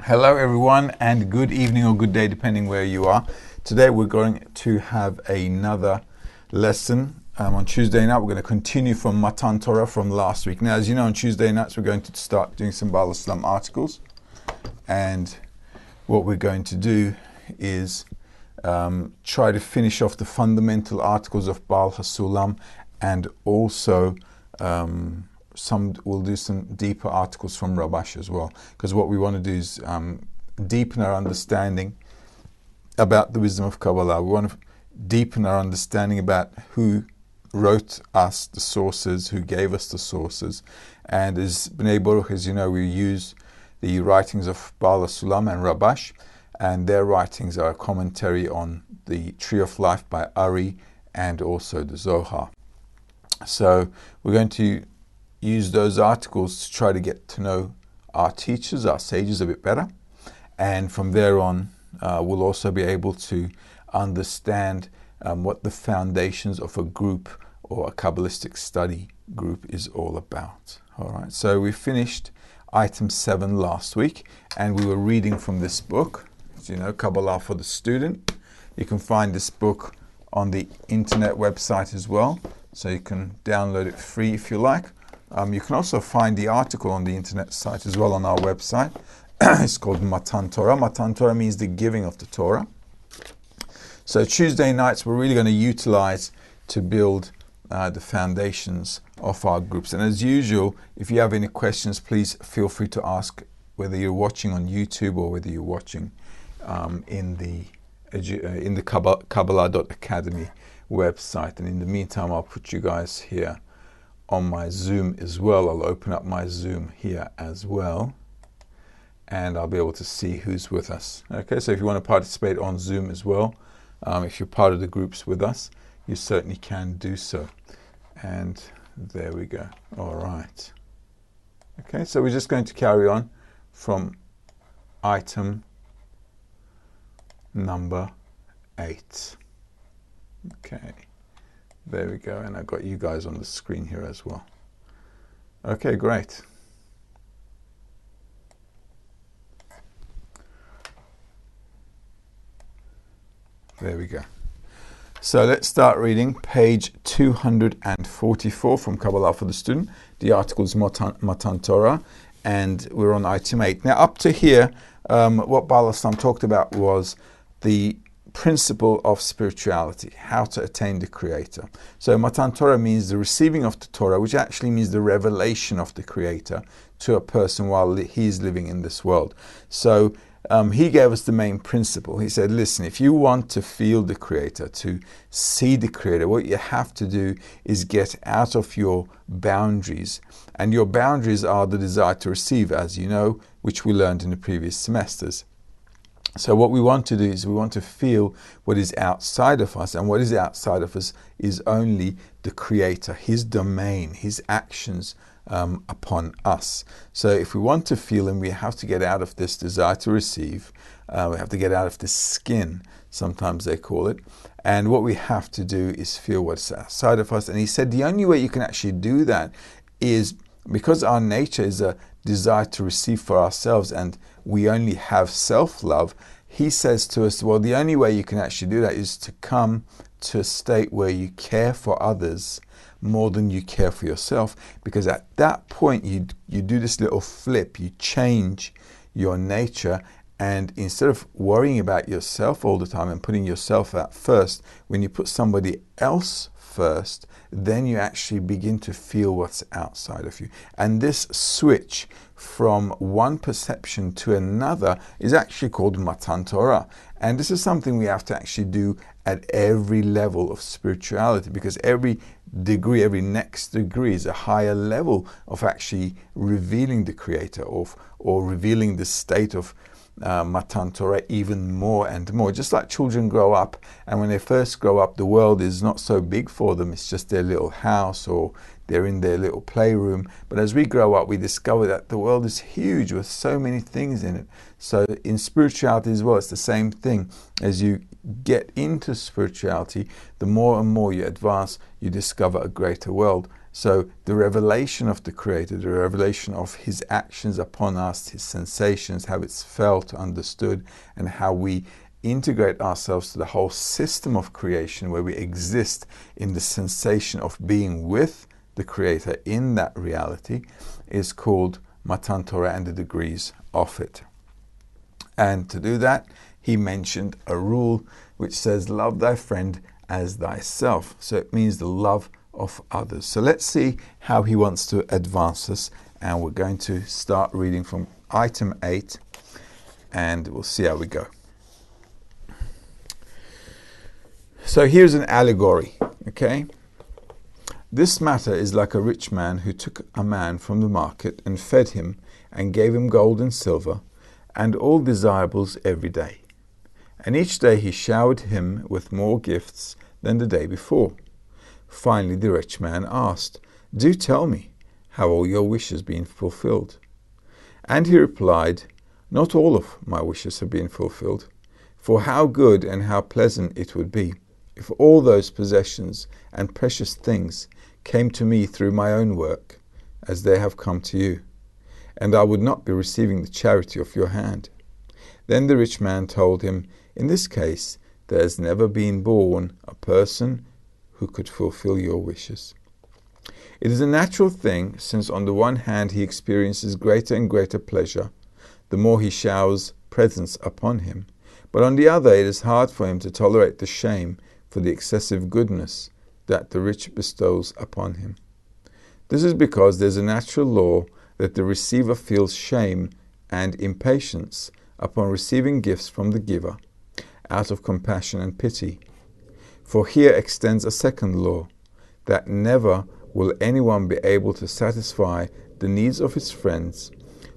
Hello everyone, and good evening or good day depending where you are. Today we're going to have another lesson on Tuesday night. We're going to continue from Matan Torah from last week. Now, as you know, on Tuesday nights we're going to start doing some Baal Islam articles, and what we're going to do is try to finish off the fundamental articles of Baal HaSulam, and also we'll do some deeper articles from Rabash as well, because what we want to do is deepen our understanding about the wisdom of Kabbalah. We want to deepen our understanding about who wrote us the sources, who gave us the sources. And as B'nai Baruch, as you know, we use the writings of Baal HaSulam and Rabash, and their writings are a commentary on the Tree of Life by Ari and also the Zohar. So we're going to use those articles to try to get to know our teachers, our sages a bit better. And from there on, we'll also be able to understand what the foundations of a group or a Kabbalistic study group is all about. All right, so we finished item 7 last week, and we were reading from this book, as you know, Kabbalah for the Student. You can find this book on the internet website as well, so you can download it free if you like. You can also find the article on the internet site as well on our website. It's called Matan Torah. Matan Torah means the giving of the Torah. So Tuesday nights we're really going to utilize to build the foundations of our groups. And as usual, if you have any questions, please feel free to ask, whether you're watching on YouTube or whether you're watching in the Kabbalah.academy website. And in the meantime, I'll put you guys here on my Zoom as well. I'll open up my Zoom here as well, and I'll be able to see who's with us. Okay, so if you want to participate on Zoom as well, if you're part of the groups with us, you certainly can do so. And there we go. All right. Okay, so we're just going to carry on from item number 8. Okay. There we go, and I've got you guys on the screen here as well. Okay, great. There we go. So let's start reading page 244 from Kabbalah for the Student. The article is Matan Torah, and we're on item 8. Now, up to here, what Baal HaSulam talked about was the principle of spirituality, how to attain the Creator. So Matan Torah means the receiving of the Torah, which actually means the revelation of the Creator to a person while he is living in this world. So he gave us the main principle. He said, listen, if you want to feel the Creator, to see the Creator, what you have to do is get out of your boundaries. And your boundaries are the desire to receive, as you know, which we learned in the previous semesters. So what we want to do is we want to feel what is outside of us, and what is outside of us is only the Creator, His domain, His actions upon us. So if we want to feel Him, we have to get out of this desire to receive. We have to get out of this skin, sometimes they call it. And what we have to do is feel what's outside of us. And he said the only way you can actually do that is because our nature is a desire to receive for ourselves, and we only have self-love. He says to us, well, the only way you can actually do that is to come to a state where you care for others more than you care for yourself, because at that point you do this little flip, you change your nature, and instead of worrying about yourself all the time and putting yourself out first, when you put somebody else first, then you actually begin to feel what's outside of you. And this switch from one perception to another is actually called Matan Torah. And this is something we have to actually do at every level of spirituality, because every degree, every next degree is a higher level of actually revealing the Creator, or revealing the state of Matan Torah even more and more. Just like children grow up, and when they first grow up, the world is not so big for them. It's just their little house, or they're in their little playroom. But as we grow up, we discover that the world is huge with so many things in it. So in spirituality as well, it's the same thing. As you get into spirituality, the more and more you advance, you discover a greater world. So the revelation of the Creator, the revelation of His actions upon us, His sensations, how it's felt, understood, and how we integrate ourselves to the whole system of creation, where we exist in the sensation of being with the Creator in that reality, is called Matan Torah and the degrees of it. And to do that, he mentioned a rule which says, love thy friend as thyself. So it means the love of others. So let's see how he wants to advance us. And we're going to start reading from item 8, and we'll see how we go. So here's an allegory, okay? This matter is like a rich man who took a man from the market and fed him and gave him gold and silver and all desirables every day. And each day he showered him with more gifts than the day before. Finally the rich man asked, "Do tell me, have all your wishes been fulfilled?" And he replied, "Not all of my wishes have been fulfilled. For how good and how pleasant it would be if all those possessions and precious things came to me through my own work, as they have come to you, and I would not be receiving the charity of your hand." Then the rich man told him, "In this case there has never been born a person who could fulfill your wishes." It is a natural thing, since on the one hand he experiences greater and greater pleasure, the more he showers presents upon him, but on the other it is hard for him to tolerate the shame for the excessive goodness that the rich bestows upon him. This is because there is a natural law that the receiver feels shame and impatience upon receiving gifts from the giver, out of compassion and pity. For here extends a second law, that never will anyone be able to satisfy the needs of his friends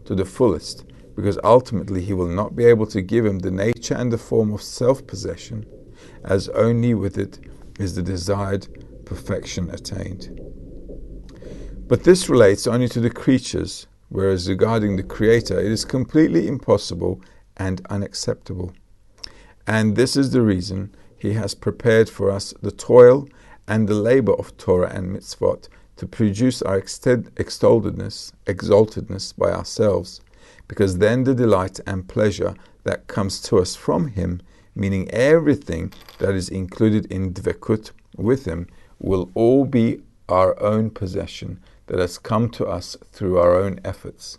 to the fullest, because ultimately he will not be able to give him the nature and the form of self-possession, as only with it is the desired perfection attained. But this relates only to the creatures, whereas regarding the Creator it is completely impossible and unacceptable. And this is the reason He has prepared for us the toil and the labor of Torah and mitzvot to produce our exaltedness by ourselves, because then the delight and pleasure that comes to us from Him, meaning everything that is included in dvekut with Him, will all be our own possession that has come to us through our own efforts.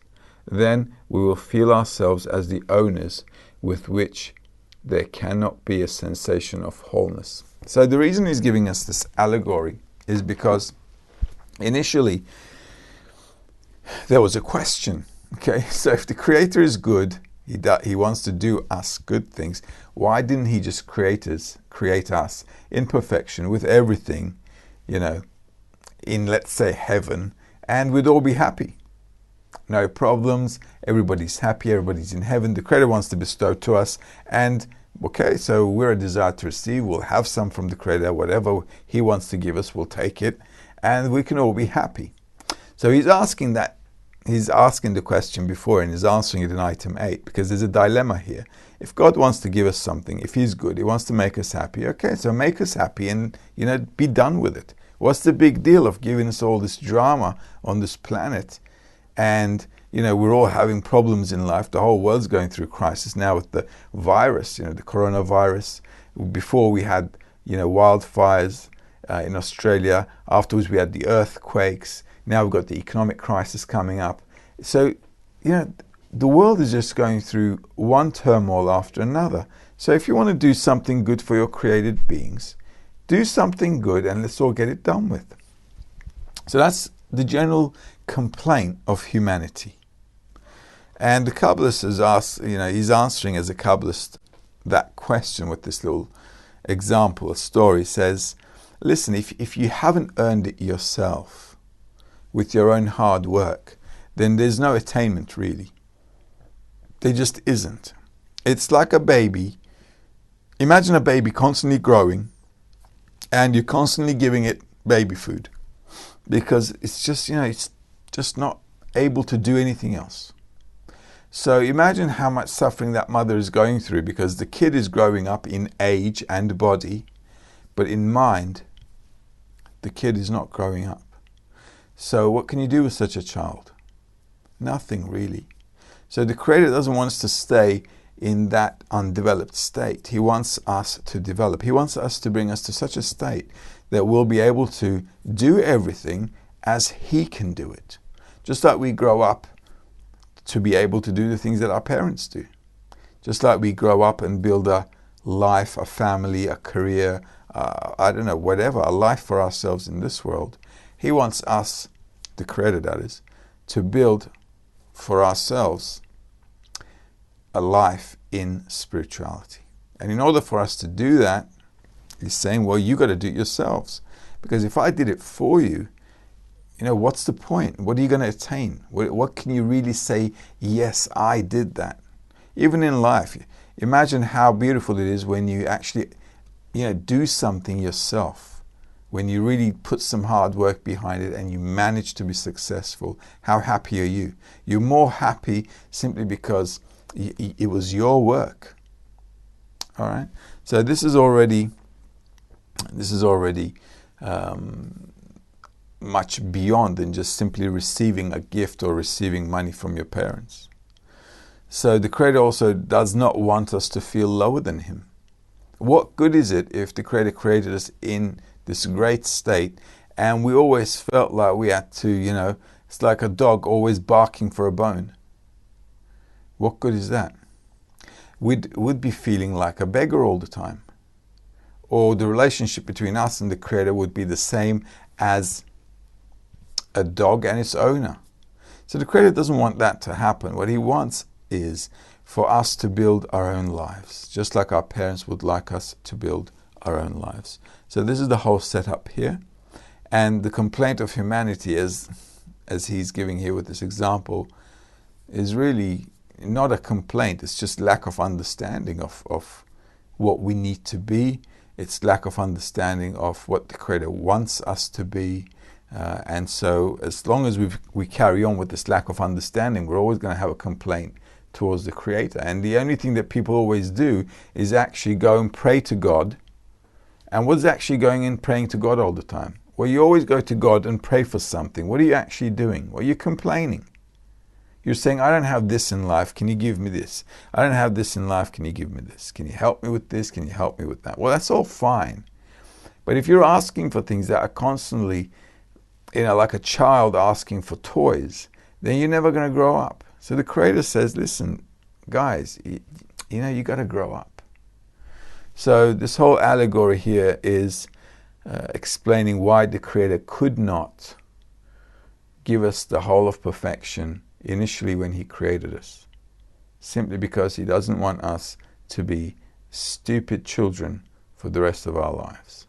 Then we will feel ourselves as the owners, with which there cannot be a sensation of wholeness. So the reason he's giving us this allegory is because initially there was a question. Okay, so if the Creator is good, he wants to do us good things, why didn't He just create us in perfection with everything, in, let's say, heaven, and we'd all be happy? No problems, everybody's happy, everybody's in heaven, the Creator wants to bestow to us, and okay, so we're a desire to receive, we'll have some from the Creator, whatever He wants to give us, we'll take it, and we can all be happy. So he's asking the question before, and he's answering it in item 8, because there's a dilemma here. If God wants to give us something, if He's good, He wants to make us happy, okay, so make us happy and, be done with it. What's the big deal of giving us all this drama on this planet? And, we're all having problems in life. The whole world's going through crisis now with the virus, the coronavirus. Before we had, wildfires in Australia. Afterwards we had the earthquakes. Now we've got the economic crisis coming up. So, the world is just going through one turmoil after another. So if you want to do something good for your created beings, do something good and let's all get it done with. So that's the general complaint of humanity. And the Kabbalist has asked, he's answering as a Kabbalist that question with this little example, a story. Says, listen, if you haven't earned it yourself with your own hard work, then there's no attainment really. There just isn't. It's like a baby. Imagine a baby constantly growing and you're constantly giving it baby food because it's just, it's just not able to do anything else. So imagine how much suffering that mother is going through, because the kid is growing up in age and body, but in mind, the kid is not growing up. So what can you do with such a child? Nothing really. So the Creator doesn't want us to stay in that undeveloped state. He wants us to develop. He wants us to bring us to such a state that we'll be able to do everything as He can do it. Just like we grow up to be able to do the things that our parents do. Just like we grow up and build a life, a family, a career, I don't know, whatever, a life for ourselves in this world. He wants us, the Creator that is, to build for ourselves a life in spirituality. And in order for us to do that, He's saying, well, you got to do it yourselves. Because if I did it for you, what's the point? What are you going to attain? What can you really say, yes, I did that? Even in life, imagine how beautiful it is when you actually, do something yourself. When you really put some hard work behind it and you manage to be successful. How happy are you? You're more happy simply because it was your work. All right? So this is already much beyond than just simply receiving a gift or receiving money from your parents. So the Creator also does not want us to feel lower than Him. What good is it if the Creator created us in this great state and we always felt like we had to, it's like a dog always barking for a bone? What good is that? We'd be feeling like a beggar all the time. Or the relationship between us and the Creator would be the same as a dog and its owner. So the Creator doesn't want that to happen. What He wants is for us to build our own lives, just like our parents would like us to build our own lives. So this is the whole setup here. And the complaint of humanity, as he's giving here with this example, is really not a complaint. It's just lack of understanding of what we need to be. It's lack of understanding of what the Creator wants us to be. And so as long as we carry on with this lack of understanding, we're always going to have a complaint towards the Creator. And the only thing that people always do is actually go and pray to God. And what's actually going in praying to God all the time? Well, you always go to God and pray for something. What are you actually doing? Well, you're complaining. You're saying, I don't have this in life, can you give me this? I don't have this in life, can you give me this? Can you help me with this? Can you help me with that? Well, that's all fine. But if you're asking for things that are constantly, like a child asking for toys, then you're never going to grow up. So the Creator says, listen, guys, you got to grow up. So this whole allegory here is explaining why the Creator could not give us the whole of perfection initially when He created us. Simply because He doesn't want us to be stupid children for the rest of our lives.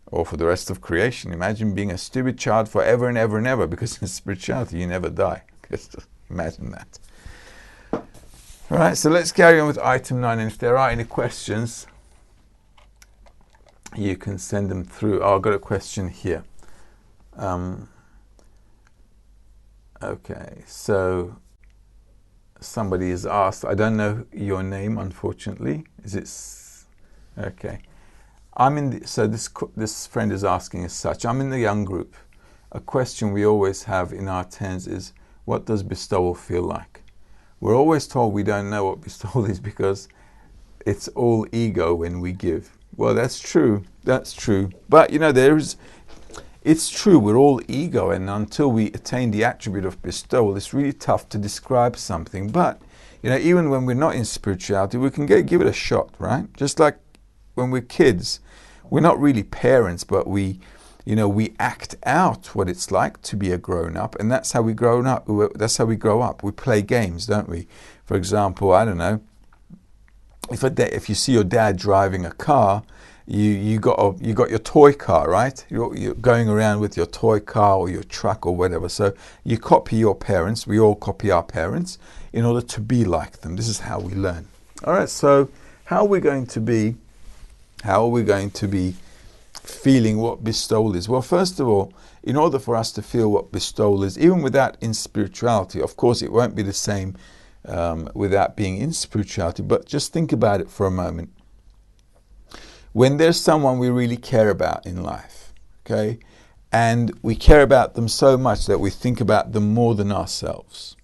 Or for the rest of creation. Imagine being a stupid child forever and ever and ever, because in spirituality you never die. Just imagine that. All right, so let's carry on with item 9. And if there are any questions, you can send them through. Oh, I've got a question here. Okay, so somebody has asked, I don't know your name, unfortunately. Is it? Okay. So this friend is asking as such. I'm in the young group. A question we always have in our tens is, what does bestowal feel like? We're always told we don't know what bestowal is because it's all ego when we give. Well, that's true. That's true. But it's true, we're all ego, and until we attain the attribute of bestowal, it's really tough to describe something. But even when we're not in spirituality, we can give it a shot, right? Just like when we're kids, we're not really parents, but we act out what it's like to be a grown-up, and that's how we grow up. That's how we grow up. We play games, don't we? For example, I don't know, if you see your dad driving a car, you got your toy car, right? You're going around with your toy car or your truck or whatever. So you copy your parents. We all copy our parents in order to be like them. This is how we learn. All right. So how are we going to be feeling what bestowal is? Well, first of all, in order for us to feel what bestowal is, even without in spirituality, of course, it won't be the same without being in spirituality, but just think about it for a moment. When there's someone we really care about in life, okay, and we care about them so much that we think about them more than ourselves.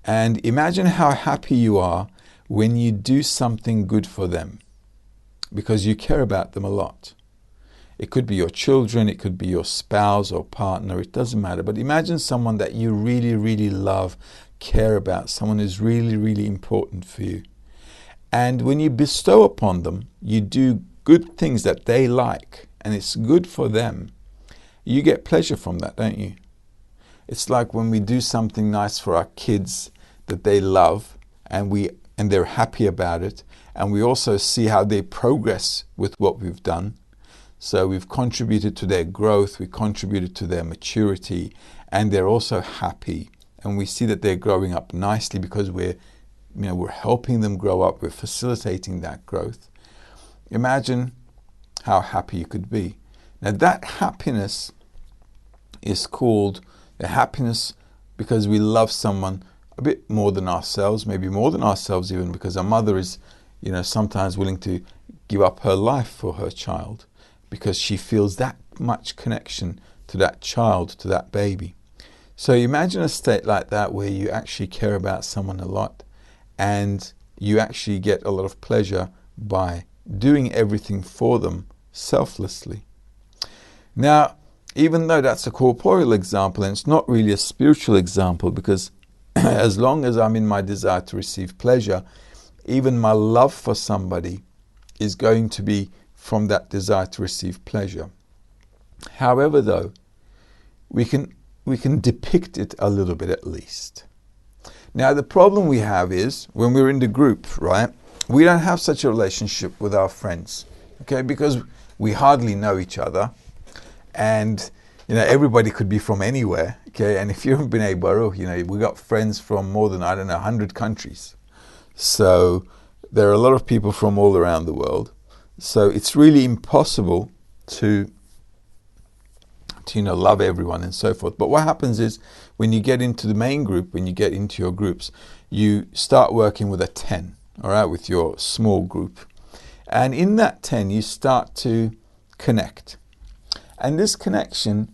And imagine how happy you are when you do something good for them, because you care about them a lot. It could be your children, it could be your spouse or partner, it doesn't matter. But imagine someone that you really, really love, care about, someone who's really, really important for you. And when you bestow upon them, you do good things that they like, and it's good for them. You get pleasure from that, don't you? It's like when we do something nice for our kids that they love, and they're happy about it, and we also see how they progress with what we've done. So we've contributed to their growth, we contributed to their maturity, and they're also happy. And we see that they're growing up nicely because we're helping them grow up, we're facilitating that growth. Imagine how happy you could be. Now that happiness is called the happiness because we love someone a bit more than ourselves, maybe more than ourselves even, because a mother is, sometimes willing to give up her life for her child because she feels that much connection to that child, to that baby. So imagine a state like that where you actually care about someone a lot and you actually get a lot of pleasure by doing everything for them selflessly. Now, even though that's a corporeal example and it's not really a spiritual example, because as long as I'm in my desire to receive pleasure, even my love for somebody is going to be from that desire to receive pleasure. However, though, we can depict it a little bit at least. Now, the problem we have is when we're in the group, right? We don't have such a relationship with our friends, okay? Because we hardly know each other, and everybody could be from anywhere, okay? And if you're in B'nai Baruch, we got friends from more than 100 countries. So there are a lot of people from all around the world. So it's really impossible to love everyone and so forth. But what happens is when you get into the main group, when you get into your groups, you start working with a 10, all right, with your small group. And in that 10, you start to connect. And this connection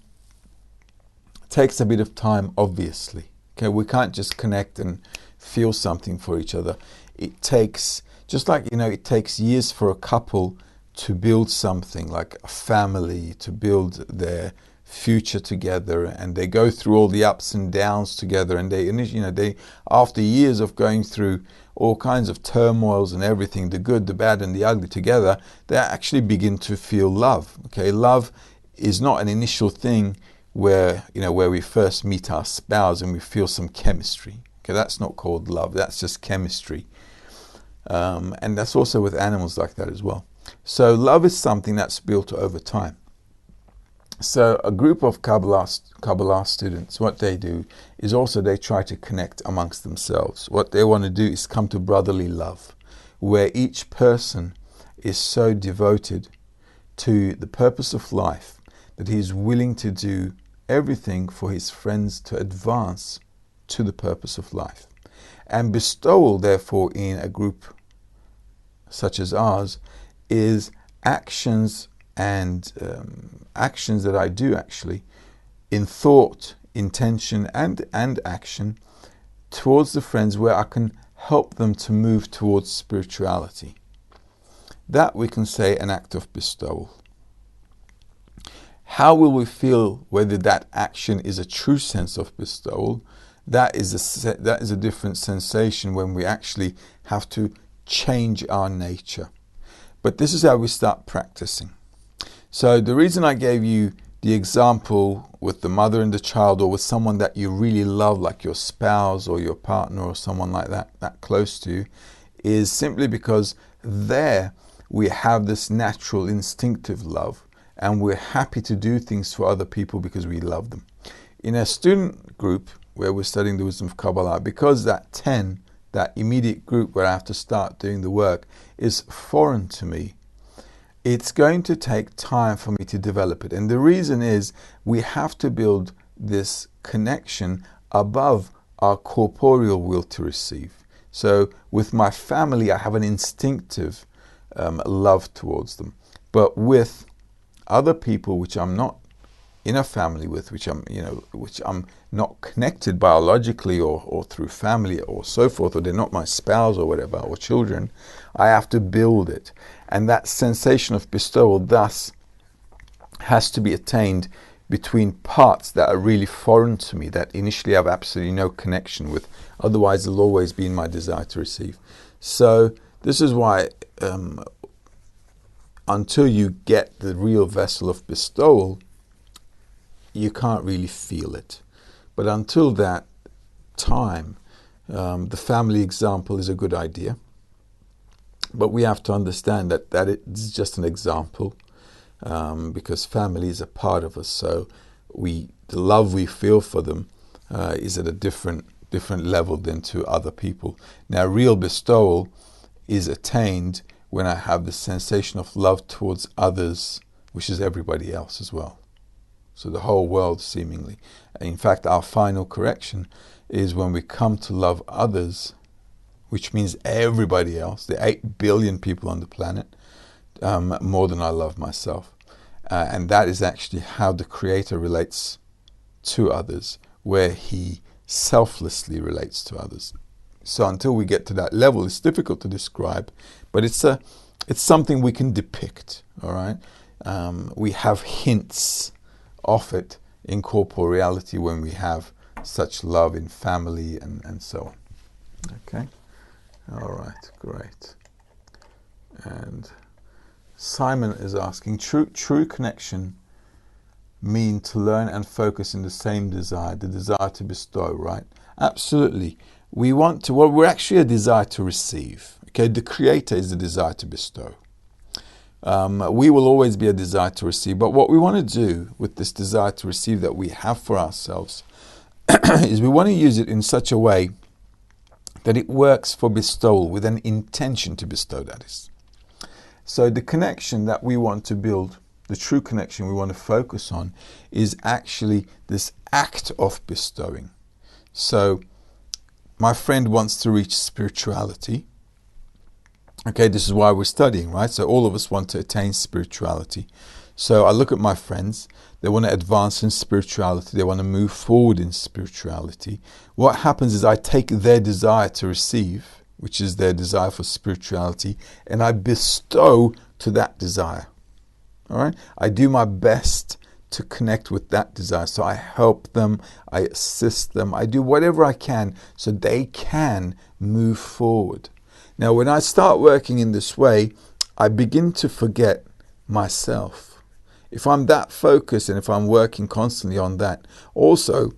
takes a bit of time, obviously. Okay, we can't just connect and feel something for each other. It takes, just like, it takes years for a couple to build something, like a family, to build their future together, and they go through all the ups and downs together, and they after years of going through all kinds of turmoils and everything, the good, the bad, and the ugly together, they actually begin to feel love. Okay, love is not an initial thing where we first meet our spouse and we feel some chemistry. Okay, that's not called love. That's just chemistry, and that's also with animals like that as well. So love is something that's built over time. So a group of Kabbalah students, what they do is also they try to connect amongst themselves. What they want to do is come to brotherly love, where each person is so devoted to the purpose of life that he is willing to do everything for his friends to advance to the purpose of life. And bestowal, therefore, in a group such as ours is actions and actions that I do actually in thought, intention and action towards the friends where I can help them to move towards spirituality. That we can say an act of bestowal. How will we feel whether that action is a true sense of bestowal? That is a different sensation when we actually have to change our nature. But this is how we start practicing. So the reason I gave you the example with the mother and the child, or with someone that you really love, like your spouse or your partner or someone like that close to you, is simply because there we have this natural instinctive love, and we're happy to do things for other people because we love them. In a student group where we're studying the wisdom of Kabbalah, because that 10, that immediate group where I have to start doing the work, is foreign to me, it's going to take time for me to develop it. And the reason is we have to build this connection above our corporeal will to receive. So with my family, I have an instinctive love towards them. But with other people which I'm not in a family with, which I'm not connected biologically or through family or so forth, or they're not my spouse or whatever, or children, I have to build it. And that sensation of bestowal thus has to be attained between parts that are really foreign to me, that initially I have absolutely no connection with. Otherwise, it'll always be in my desire to receive. So this is why until you get the real vessel of bestowal, you can't really feel it. But until that time, the family example is a good idea. But we have to understand that it's just an example, because family is a part of us. So the love we feel for them is at a different level than to other people. Now, real bestowal is attained when I have the sensation of love towards others, which is everybody else as well. So the whole world, seemingly. In fact, our final correction is when we come to love others, which means everybody else, the 8 billion people on the planet, more than I love myself. And that is actually how the Creator relates to others, where He selflessly relates to others. So until we get to that level, it's difficult to describe, but it's something we can depict, all right? We have hints of it in corporeality when we have such love in family and so on. Okay? All right, great. And Simon is asking, true connection mean to learn and focus in the same desire, the desire to bestow, right? Absolutely. We're actually a desire to receive. Okay, the Creator is the desire to bestow. We will always be a desire to receive, but what we want to do with this desire to receive that we have for ourselves is we want to use it in such a way that it works for bestowal with an intention to bestow, that is. So the connection that we want to build, the true connection we want to focus on, is actually this act of bestowing. So my friend wants to reach spirituality. Okay, this is why we're studying, right? So all of us want to attain spirituality. So I look at my friends, they want to advance in spirituality, they want to move forward in spirituality. What happens is I take their desire to receive, which is their desire for spirituality, and I bestow to that desire. All right? I do my best to connect with that desire. So I help them, I assist them, I do whatever I can so they can move forward. Now, when I start working in this way, I begin to forget myself. If I'm that focused and if I'm working constantly on that, also,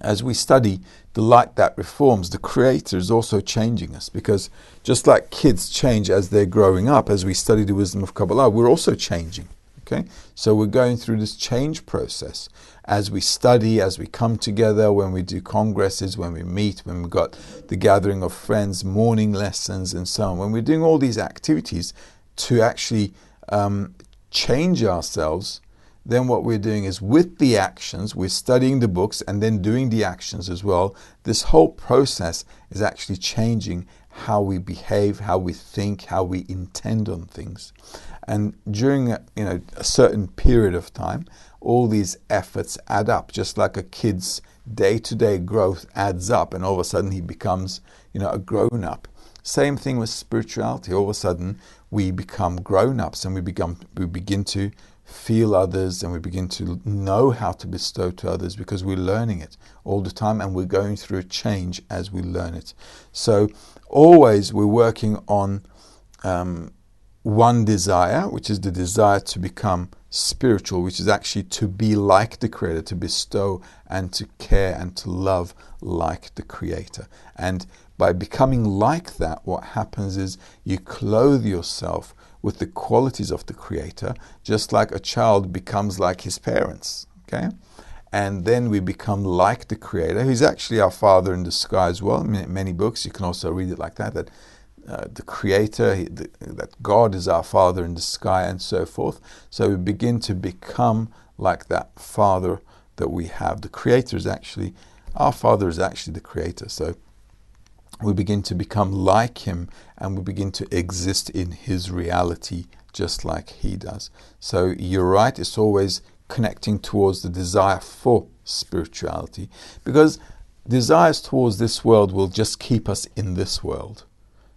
as we study the light that reforms, the Creator is also changing us, because just like kids change as they're growing up, as we study the wisdom of Kabbalah, we're also changing. Okay, so we're going through this change process as we study, as we come together, when we do congresses, when we meet, when we've got the gathering of friends, morning lessons, and so on. When we're doing all these activities to actually change ourselves, then what we're doing is with the actions, we're studying the books and then doing the actions as well. This whole process is actually changing how we behave, how we think, how we intend on things. And during a certain period of time, all these efforts add up, just like a kid's day-to-day growth adds up, and all of a sudden he becomes a grown-up. Same thing with spirituality. All of a sudden we become grown-ups and we begin to feel others, and we begin to know how to bestow to others, because we're learning it all the time and we're going through a change as we learn it. So always we're working on one desire, which is the desire to become spiritual, which is actually to be like the Creator, to bestow and to care and to love like the Creator. And by becoming like that, what happens is you clothe yourself with the qualities of the Creator, just like a child becomes like his parents. Okay? And then we become like the Creator, who's actually our Father in the sky as well. In many books, you can also read it like that the Creator, that God is our Father in the sky, and so forth. So we begin to become like that Father that we have. The Creator is actually Our Father is actually the Creator. So we begin to become like Him, and we begin to exist in His reality just like He does. So you're right, it's always connecting towards the desire for spirituality, because desires towards this world will just keep us in this world.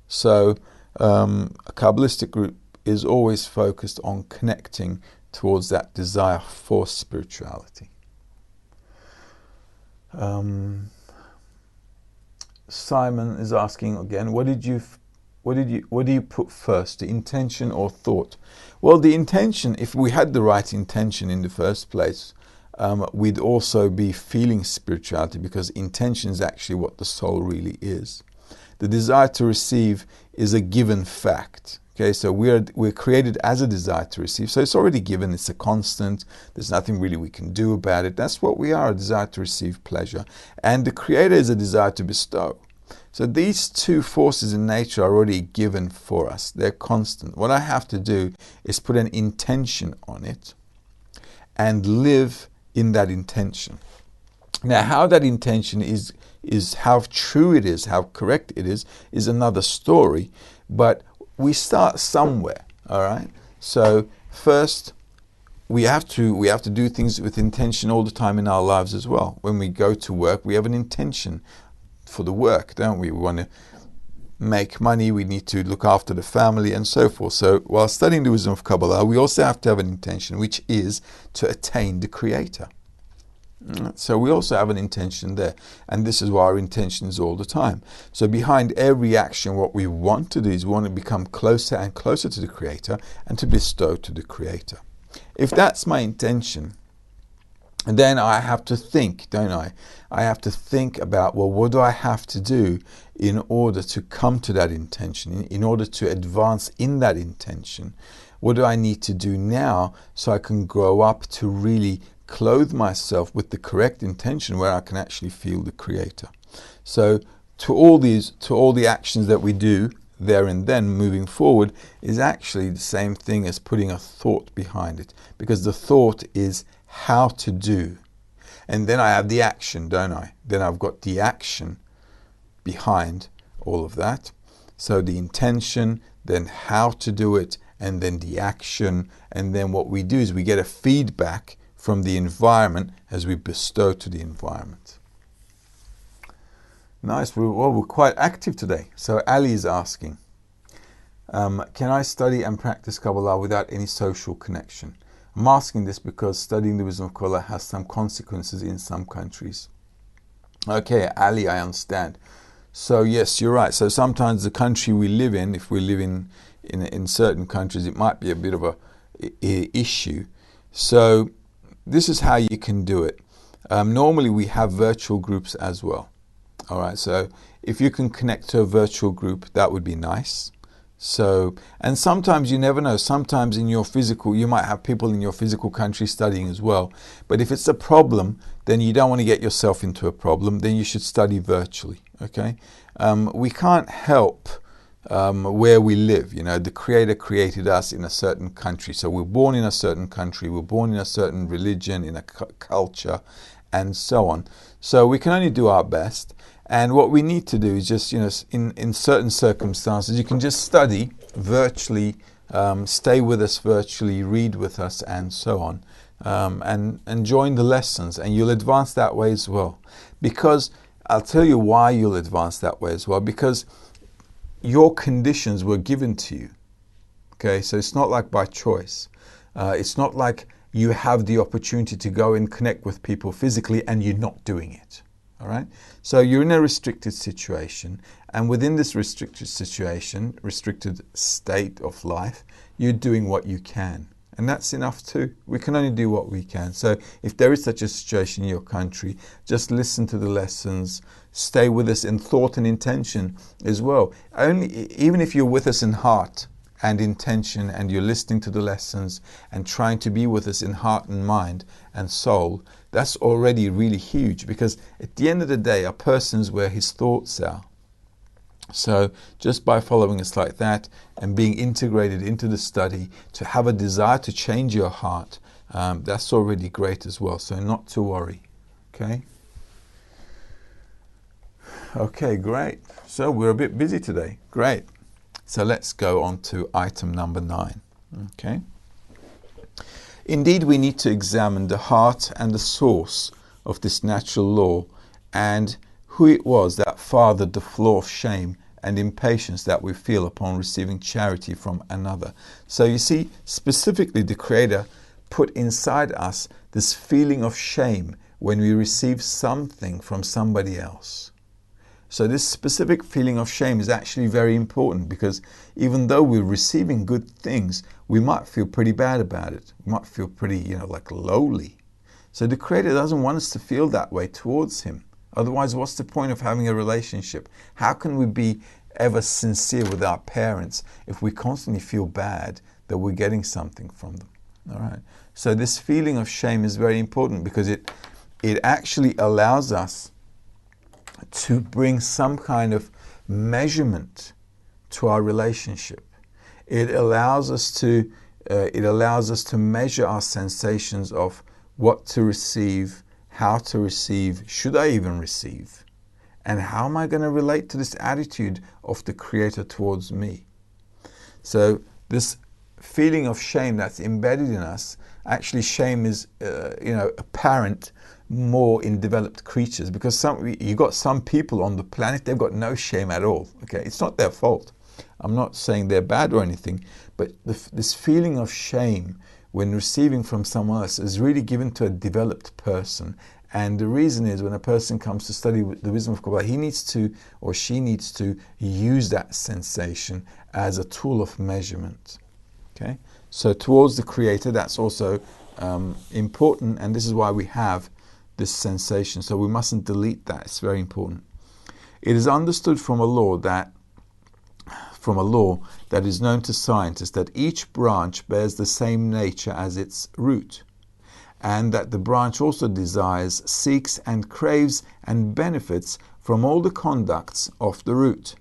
So a Kabbalistic group is always focused on connecting towards that desire for spirituality. Simon is asking again, what do you put first, the intention or thought? Well, the intention, if we had the right intention in the first place, we'd also be feeling spirituality, because intention is actually what the soul really is. The desire to receive is a given fact. Okay, so we're created as a desire to receive, so it's already given, it's a constant, there's nothing really we can do about it. That's what we are, a desire to receive pleasure. And the Creator is a desire to bestow. So these two forces in nature are already given for us, they're constant. What I have to do is put an intention on it and live in that intention. Now, how that intention is how true it is, how correct it is another story, but we start somewhere, all right? So first, we have to do things with intention all the time in our lives as well. When we go to work, we have an intention for the work, don't we? We want to make money, we need to look after the family and so forth. So while studying the wisdom of Kabbalah, we also have to have an intention, which is to attain the Creator. So we also have an intention there, and this is why our intention is all the time. So behind every action, what we want to do is we want to become closer and closer to the Creator and to bestow to the Creator. If that's my intention, then I have to think, don't I? I have to think about, well, what do I have to do in order to come to that intention, in order to advance in that intention? What do I need to do now so I can grow up to really clothe myself with the correct intention where I can actually feel the Creator? So to all the actions that we do there and then moving forward is actually the same thing as putting a thought behind it, because the thought is how to do, and then I have the action, don't I? Then I've got the action behind all of that. So the intention, then how to do it, and then the action, and then what we do is we get a feedback from the environment as we bestow to the environment. Nice, we're quite active today. So Ali is asking, can I study and practice Kabbalah without any social connection? I'm asking this because studying the wisdom of Kabbalah has some consequences in some countries. Okay, Ali, I understand. So yes, you're right. So sometimes the country we live in, if we live in certain countries, it might be a bit of a issue. So this is how you can do it. Normally we have virtual groups as well. All right, so if you can connect to a virtual group, that would be nice. So, and sometimes you never know, sometimes in your physical, you might have people in your physical country studying as well. But if it's a problem, then you don't want to get yourself into a problem, then you should study virtually, okay? We can't help where we live. You know, the Creator created us in a certain country. So we're born in a certain country, we're born in a certain religion, in a culture, and so on. So we can only do our best. And what we need to do is just, you know, in certain circumstances, you can just study virtually, stay with us virtually, read with us, and so on, and join the lessons, and you'll advance that way as well. Because I'll tell you why you'll advance that way as well, because your conditions were given to you. Okay, so it's not like by choice. It's not like you have the opportunity to go and connect with people physically and you're not doing it. All right, so you're in a restricted situation, and within this restricted situation, restricted state of life, you're doing what you can, and that's enough too. We can only do what we can. So if there is such a situation in your country, just listen to the lessons, stay with us in thought and intention as well. Even if you're with us in heart and intention, and you're listening to the lessons and trying to be with us in heart and mind and soul, that's already really huge, because at the end of the day, a person's where his thoughts are. So just by following us like that and being integrated into the study, to have a desire to change your heart, that's already great as well. So not to worry, okay? Okay, great. So we're a bit busy today. Great. So let's go on to item number 9. Okay. Indeed, we need to examine the heart and the source of this natural law and who it was that fathered the flaw of shame and impatience that we feel upon receiving charity from another. So you see, specifically the Creator put inside us this feeling of shame when we receive something from somebody else. So this specific feeling of shame is actually very important, because even though we're receiving good things, we might feel pretty bad about it. We might feel pretty, like lowly. So the Creator doesn't want us to feel that way towards Him. Otherwise, what's the point of having a relationship? How can we be ever sincere with our parents if we constantly feel bad that we're getting something from them? All right. So this feeling of shame is very important, because it actually allows us to bring some kind of measurement to our relationship. It allows us to measure our sensations of what to receive, how to receive, should I even receive, and how am I going to relate to this attitude of the Creator towards me. So this feeling of shame that's embedded in us, actually shame is apparent more in developed creatures, because you got some people on the planet, they've got no shame at all. Okay, it's not their fault. I'm not saying they're bad or anything, but this feeling of shame when receiving from someone else is really given to a developed person. And the reason is, when a person comes to study the wisdom of Kabbalah, he needs to, or she needs to, use that sensation as a tool of measurement. Okay, so towards the Creator, that's also important, and this is why we have this sensation. So we mustn't delete that. It's very important. It is understood from a law that is known to scientists that each branch bears the same nature as its root, and that the branch also desires, seeks and craves and benefits from all the conducts of the root.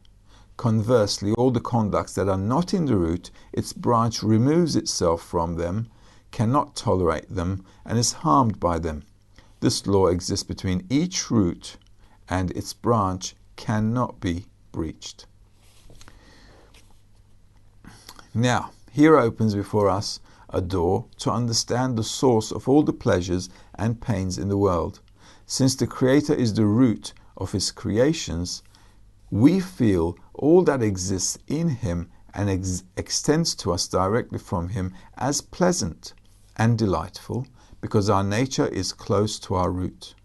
Conversely, all the conducts that are not in the root, its branch removes itself from them, cannot tolerate them, and is harmed by them. This law exists between each root, and its branch cannot be breached. Now, here opens before us a door to understand the source of all the pleasures and pains in the world. Since the Creator is the root of His creations, we feel all that exists in Him and extends to us directly from Him as pleasant and delightful, because our nature is close to our root.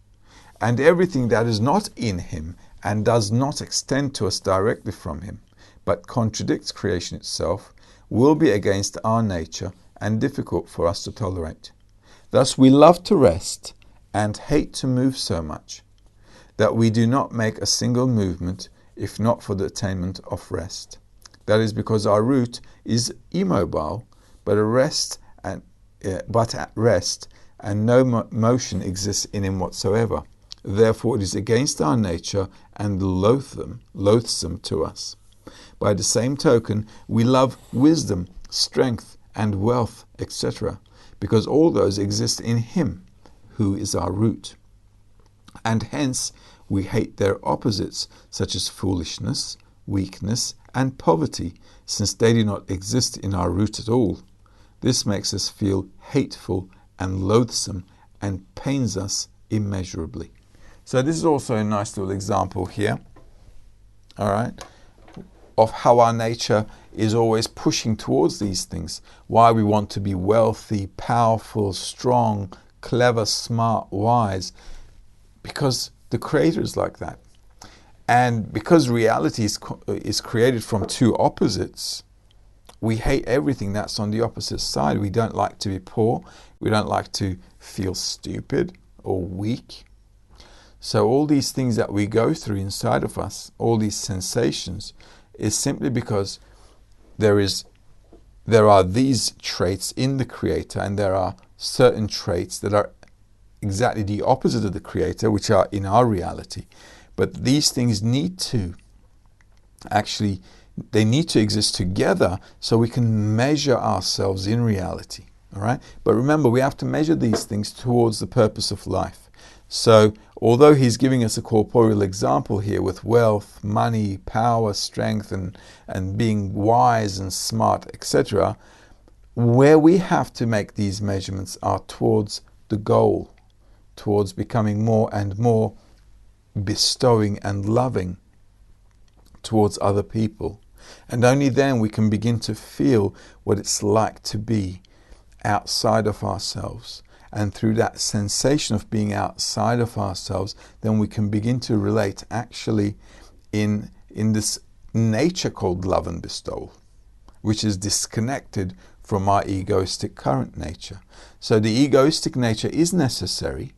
And everything that is not in Him and does not extend to us directly from Him, but contradicts creation itself, will be against our nature and difficult for us to tolerate. Thus we love to rest and hate to move so much that we do not make a single movement if not for the attainment of rest. That is because our root is immobile, but at rest and no motion exists in him whatsoever. Therefore it is against our nature and loathsome to us. By the same token, we love wisdom, strength, and wealth, etc., because all those exist in Him, who is our root. And hence we hate their opposites, such as foolishness, weakness, and poverty, since they do not exist in our root at all. This makes us feel hateful and loathsome and pains us immeasurably. So this is also a nice little example here, all right, of how our nature is always pushing towards these things. Why we want to be wealthy, powerful, strong, clever, smart, wise, because the Creator is like that. And because reality is created from two opposites, we hate everything that's on the opposite side. We don't like to be poor. We don't like to feel stupid or weak. So all these things that we go through inside of us, all these sensations, is simply because there are these traits in the Creator, and there are certain traits that are exactly the opposite of the Creator, which are in our reality. But these things need to exist together so we can measure ourselves in reality. All right? But remember, we have to measure these things towards the purpose of life. So, although he's giving us a corporeal example here with wealth, money, power, strength, and being wise and smart, etc., where we have to make these measurements are towards the goal, towards becoming more and more bestowing and loving towards other people. And only then we can begin to feel what it's like to be outside of ourselves. And through that sensation of being outside of ourselves, then we can begin to relate actually in this nature called love and bestowal, which is disconnected from our egoistic current nature. So the egoistic nature is necessary,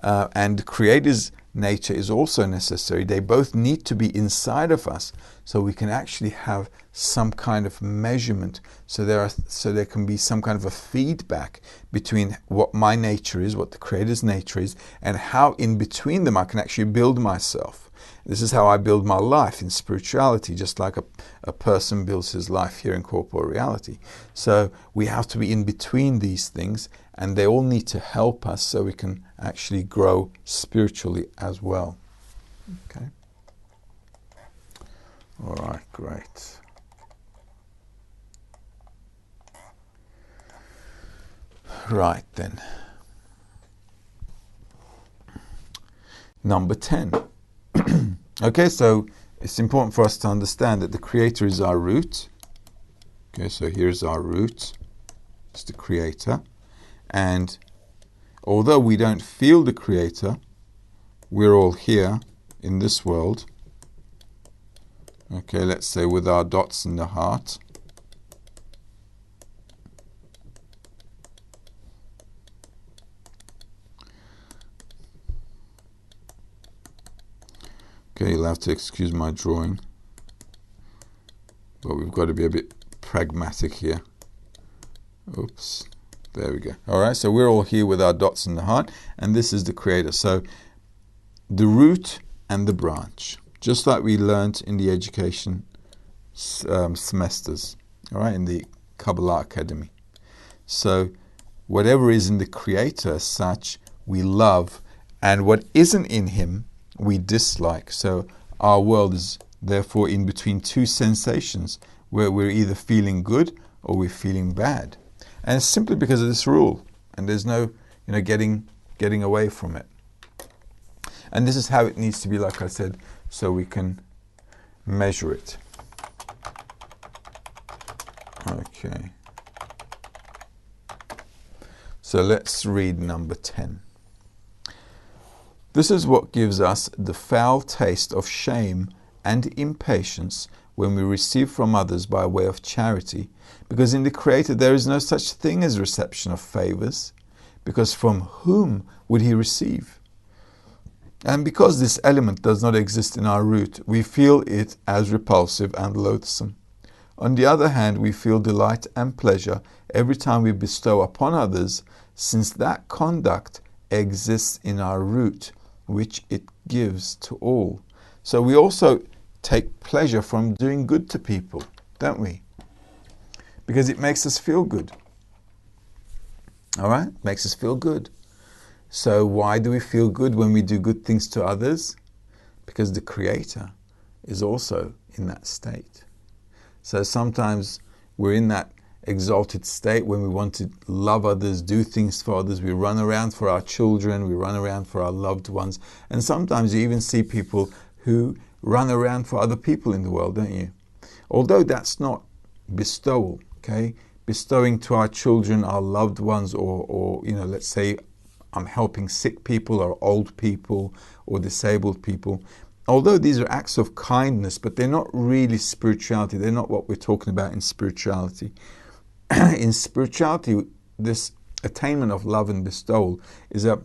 and the Creator's nature is also necessary. They both need to be inside of us so we can actually have some kind of measurement, so there can be some kind of a feedback between what my nature is, what the Creator's nature is, and how in between them I can actually build myself. This is how I build my life in spirituality, just like a person builds his life here in corporeal reality. So we have to be in between these things, and they all need to help us so we can actually grow spiritually as well. Okay. All right, great. Right then. Number 10. Okay, so it's important for us to understand that the Creator is our root. Okay, so here's our root. It's the Creator. And although we don't feel the Creator, we're all here in this world. Okay, let's say with our dots in the heart. Okay, you'll have to excuse my drawing, but we've got to be a bit pragmatic here. Oops, there we go. All right, so we're all here with our dots in the heart, and this is the Creator. So the root and the branch, just like we learned in the education semesters, all right, in the Kabbalah Academy. So whatever is in the Creator as such, we love, and what isn't in Him, we dislike. So our world is therefore in between two sensations, where we're either feeling good or we're feeling bad. And it's simply because of this rule, and there's no getting away from it. And this is how it needs to be, like I said, so we can measure it. Okay. So let's read number 10. This is what gives us the foul taste of shame and impatience when we receive from others by way of charity, because in the Creator there is no such thing as reception of favors, because from whom would He receive? And because this element does not exist in our root, we feel it as repulsive and loathsome. On the other hand, we feel delight and pleasure every time we bestow upon others, since that conduct exists in our root, which it gives to all. So we also take pleasure from doing good to people, don't we? Because it makes us feel good. All right? Makes us feel good. So why do we feel good when we do good things to others? Because the Creator is also in that state. So sometimes we're in that exalted state when we want to love others, do things for others. We run around for our children, we run around for our loved ones. And sometimes you even see people who run around for other people in the world, don't you? Although that's not bestowal, okay? Bestowing to our children, our loved ones, or let's say I'm helping sick people or old people or disabled people. Although these are acts of kindness, but they're not really spirituality. They're not what we're talking about in spirituality. In spirituality, this attainment of love and bestowal is a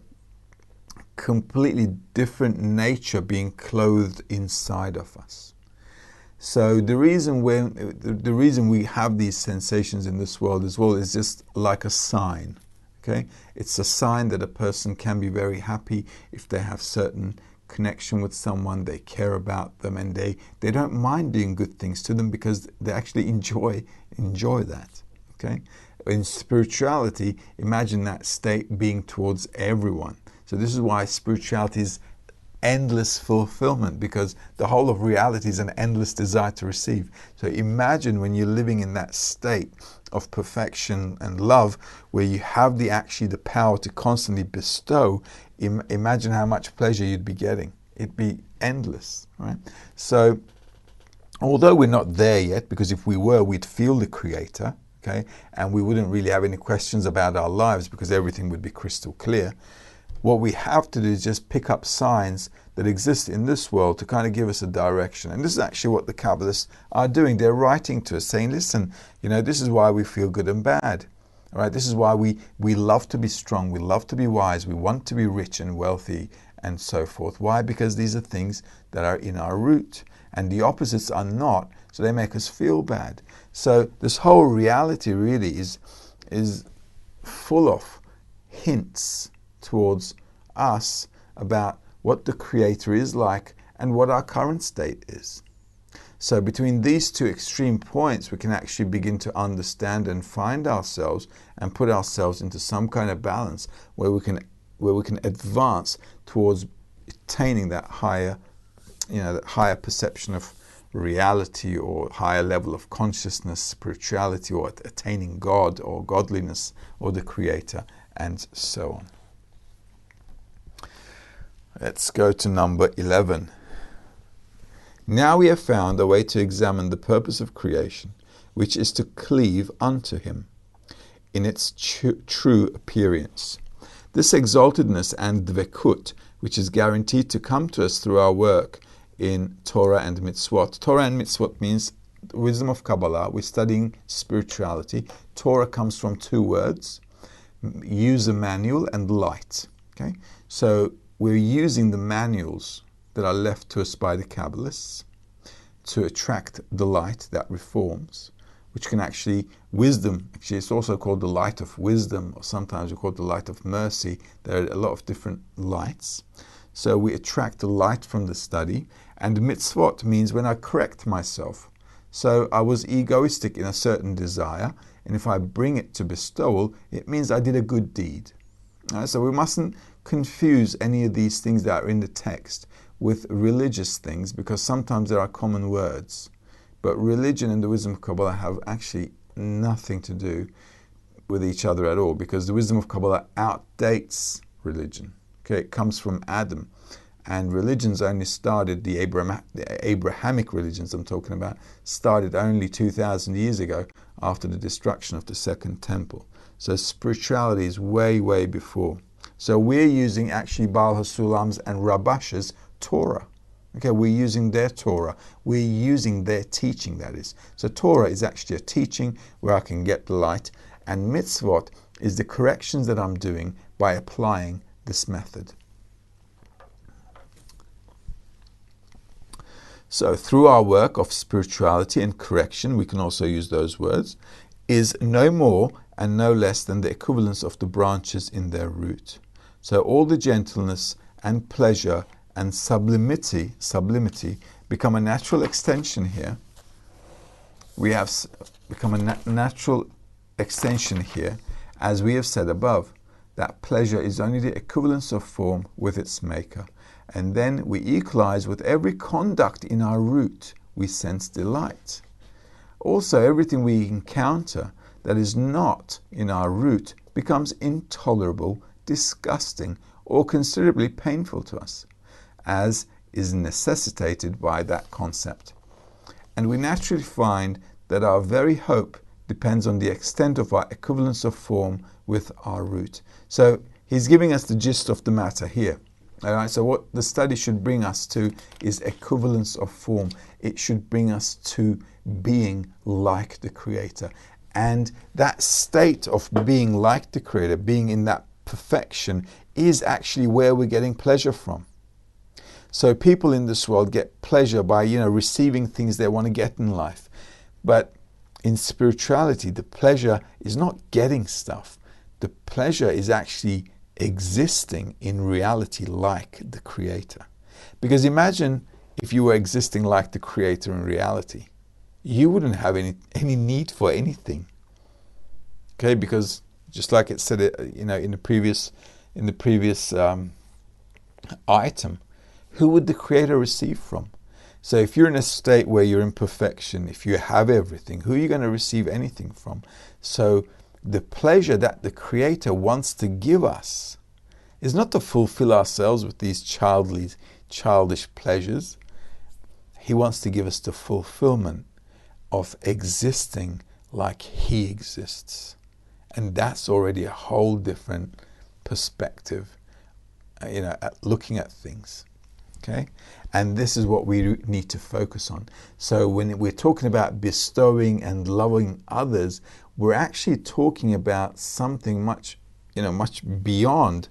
completely different nature being clothed inside of us. So the reason we have these sensations in this world as well is just like a sign. Okay, it's a sign that a person can be very happy if they have certain connection with someone, they care about them, and they don't mind doing good things to them because they actually enjoy that. Okay, in spirituality, imagine that state being towards everyone. So So this is why spirituality is endless fulfillment, because the whole of reality is an endless desire to receive. So imagine when you're living in that state of perfection and love, where you have actually the power to constantly bestow. Imagine how much pleasure you'd be getting. It'd be endless, right? So although we're not there yet, because if we were, we'd feel the Creator, okay, and we wouldn't really have any questions about our lives because everything would be crystal clear. What we have to do is just pick up signs that exist in this world to kind of give us a direction. And this is actually what the Kabbalists are doing. They're writing to us saying, listen, this is why we feel good and bad. All right, this is why we love to be strong, we love to be wise, we want to be rich and wealthy and so forth. Why? Because these are things that are in our root, and the opposites are not, so they make us feel bad. So this whole reality really is full of hints towards us about what the Creator is like and what our current state is. So between these two extreme points, we can actually begin to understand and find ourselves and put ourselves into some kind of balance where we can advance towards attaining that higher, that higher perception of reality, or higher level of consciousness, spirituality, or attaining God or godliness or the Creator, and so on. Let's go to number 11. Now we have found a way to examine the purpose of creation, which is to cleave unto Him in its true appearance. This exaltedness and dvekut, which is guaranteed to come to us through our work in Torah and Mitzvot. Torah and Mitzvot means wisdom of Kabbalah. We're studying spirituality. Torah comes from two words, user manual and light. Okay, so we're using the manuals that are left to us by the Kabbalists to attract the light that reforms, which can actually, wisdom, actually it's also called the light of wisdom, or sometimes we call it the light of mercy. There are a lot of different lights. So we attract the light from the study. And mitzvot means when I correct myself. So I was egoistic in a certain desire, and if I bring it to bestowal, it means I did a good deed. So we mustn't confuse any of these things that are in the text with religious things, because sometimes there are common words. But religion and the wisdom of Kabbalah have actually nothing to do with each other at all, because the wisdom of Kabbalah outdates religion. Okay, it comes from Adam. And religions only started, the Abrahamic religions I'm talking about, started only 2,000 years ago after the destruction of the Second Temple. So spirituality is way, way before. So we're using actually Baal HaSulam's and Rabash's Torah. Okay, we're using their Torah. We're using their teaching, that is. So Torah is actually a teaching where I can get the light. And mitzvot is the corrections that I'm doing by applying this method. So through our work of spirituality and correction, we can also use those words, is no more and no less than the equivalence of the branches in their root. So all the gentleness and pleasure and sublimity become a natural extension here. We have become a natural extension here, as we have said above, that pleasure is only the equivalence of form with its maker. And then we equalize with every conduct in our root, we sense delight. Also, everything we encounter that is not in our root becomes intolerable, disgusting, or considerably painful to us, as is necessitated by that concept. And we naturally find that our very hope depends on the extent of our equivalence of form with our root. So he's giving us the gist of the matter here. All right, so what the study should bring us to is equivalence of form. It should bring us to being like the Creator. And that state of being like the Creator, being in that perfection, is actually where we're getting pleasure from. So people in this world get pleasure by, receiving things they want to get in life. But in spirituality, the pleasure is not getting stuff. The pleasure is actually existing in reality like the Creator. Because imagine if you were existing like the Creator in reality, you wouldn't have any need for anything. Okay, because just like it said, in the previous item, who would the Creator receive from? So if you're in a state where you're in perfection, if you have everything, who are you going to receive anything from? So the pleasure that the Creator wants to give us is not to fulfill ourselves with these childish pleasures. He wants to give us the fulfillment of existing like He exists. And that's already a whole different perspective, at looking at things. Okay? And this is what we need to focus on. So when we're talking about bestowing and loving others, we're actually talking about something much beyond,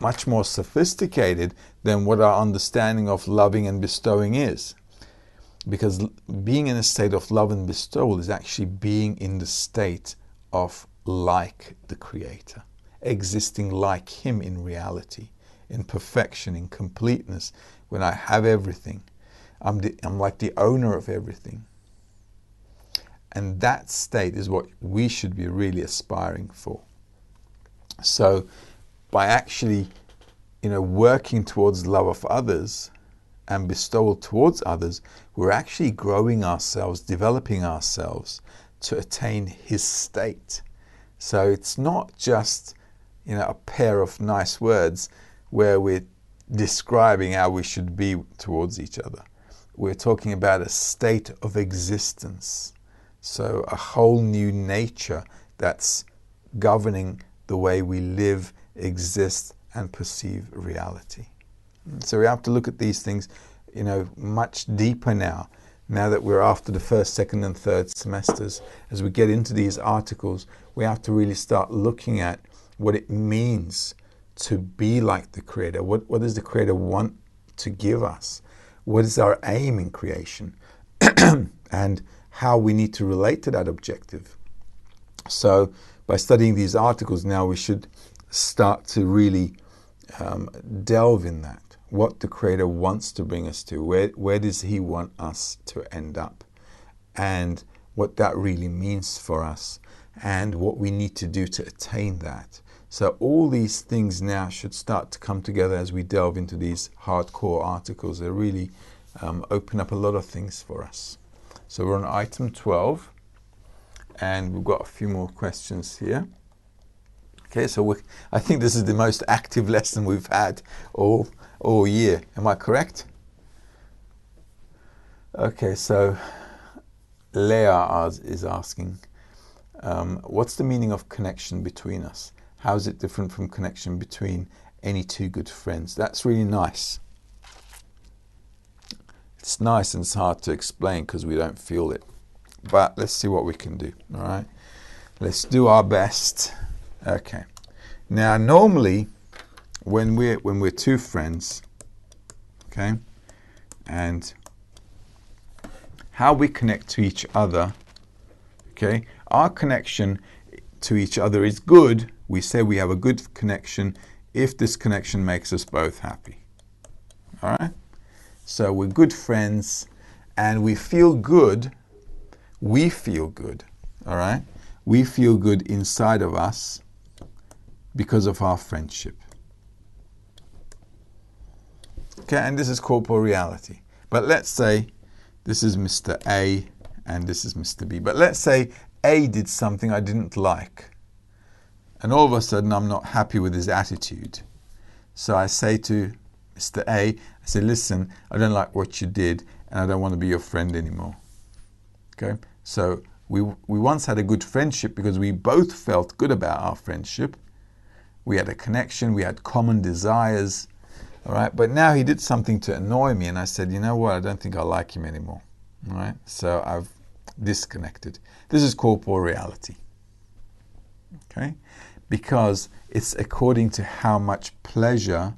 much more sophisticated than what our understanding of loving and bestowing is. Because being in a state of love and bestowal is actually being in the state of like the Creator, existing like Him in reality, in perfection, in completeness. When I have everything, I'm like the owner of everything. And that state is what we should be really aspiring for. So by actually, working towards love of others and bestowal towards others, we're actually growing ourselves, developing ourselves to attain His state. So it's not just, a pair of nice words where we're describing how we should be towards each other. We're talking about a state of existence. So a whole new nature that's governing the way we live, exist, and perceive reality. So we have to look at these things, much deeper now that we're after the first, second, and third semesters. As we get into these articles, we have to really start looking at what it means to be like the Creator. What does the Creator want to give us? What is our aim in creation? And how we need to relate to that objective. So by studying these articles now, we should start to really delve in that. What the Creator wants to bring us to. Where does He want us to end up? And what that really means for us. And what we need to do to attain that. So all these things now should start to come together as we delve into these hardcore articles. They really open up a lot of things for us. So we're on item 12. And we've got a few more questions here. Okay, so I think this is the most active lesson we've had all year. Am I correct? Okay, so Leah is asking, what's the meaning of connection between us? How is it different from connection between any two good friends? That's really nice. It's nice and it's hard to explain because we don't feel it. But let's see what we can do, all right? Let's do our best. Okay. Now, normally, when we're two friends, okay, and how we connect to each other, okay, our connection to each other is good. We say we have a good connection if this connection makes us both happy, all right? So we're good friends, and we feel good. We feel good, all right? We feel good inside of us because of our friendship. Okay, and this is corporeality. But let's say this is Mr. A and this is Mr. B. But let's say A did something I didn't like. And all of a sudden I'm not happy with his attitude. So I say to Mr. A, I say, listen, I don't like what you did and I don't want to be your friend anymore. Okay, so we once had a good friendship because we both felt good about our friendship. We had a connection, we had common desires, all right? But now he did something to annoy me and I said, you know what, I don't think I like him anymore, all right? So I've disconnected. This is corporeality, okay? Because it's according to how much pleasure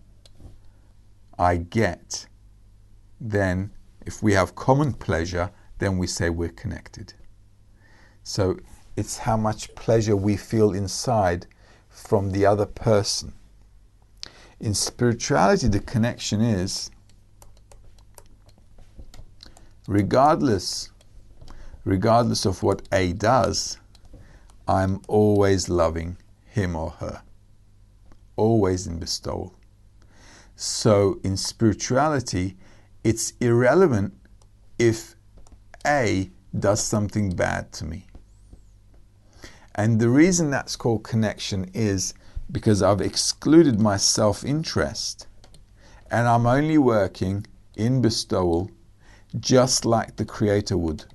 I get. Then if we have common pleasure, then we say we're connected. So it's how much pleasure we feel inside from the other person. In spirituality, the connection is regardless of what A does, I'm always loving him or her, always in bestowal. So in spirituality, it's irrelevant if A does something bad to me. And the reason that's called connection is because I've excluded my self-interest and I'm only working in bestowal just like the Creator would.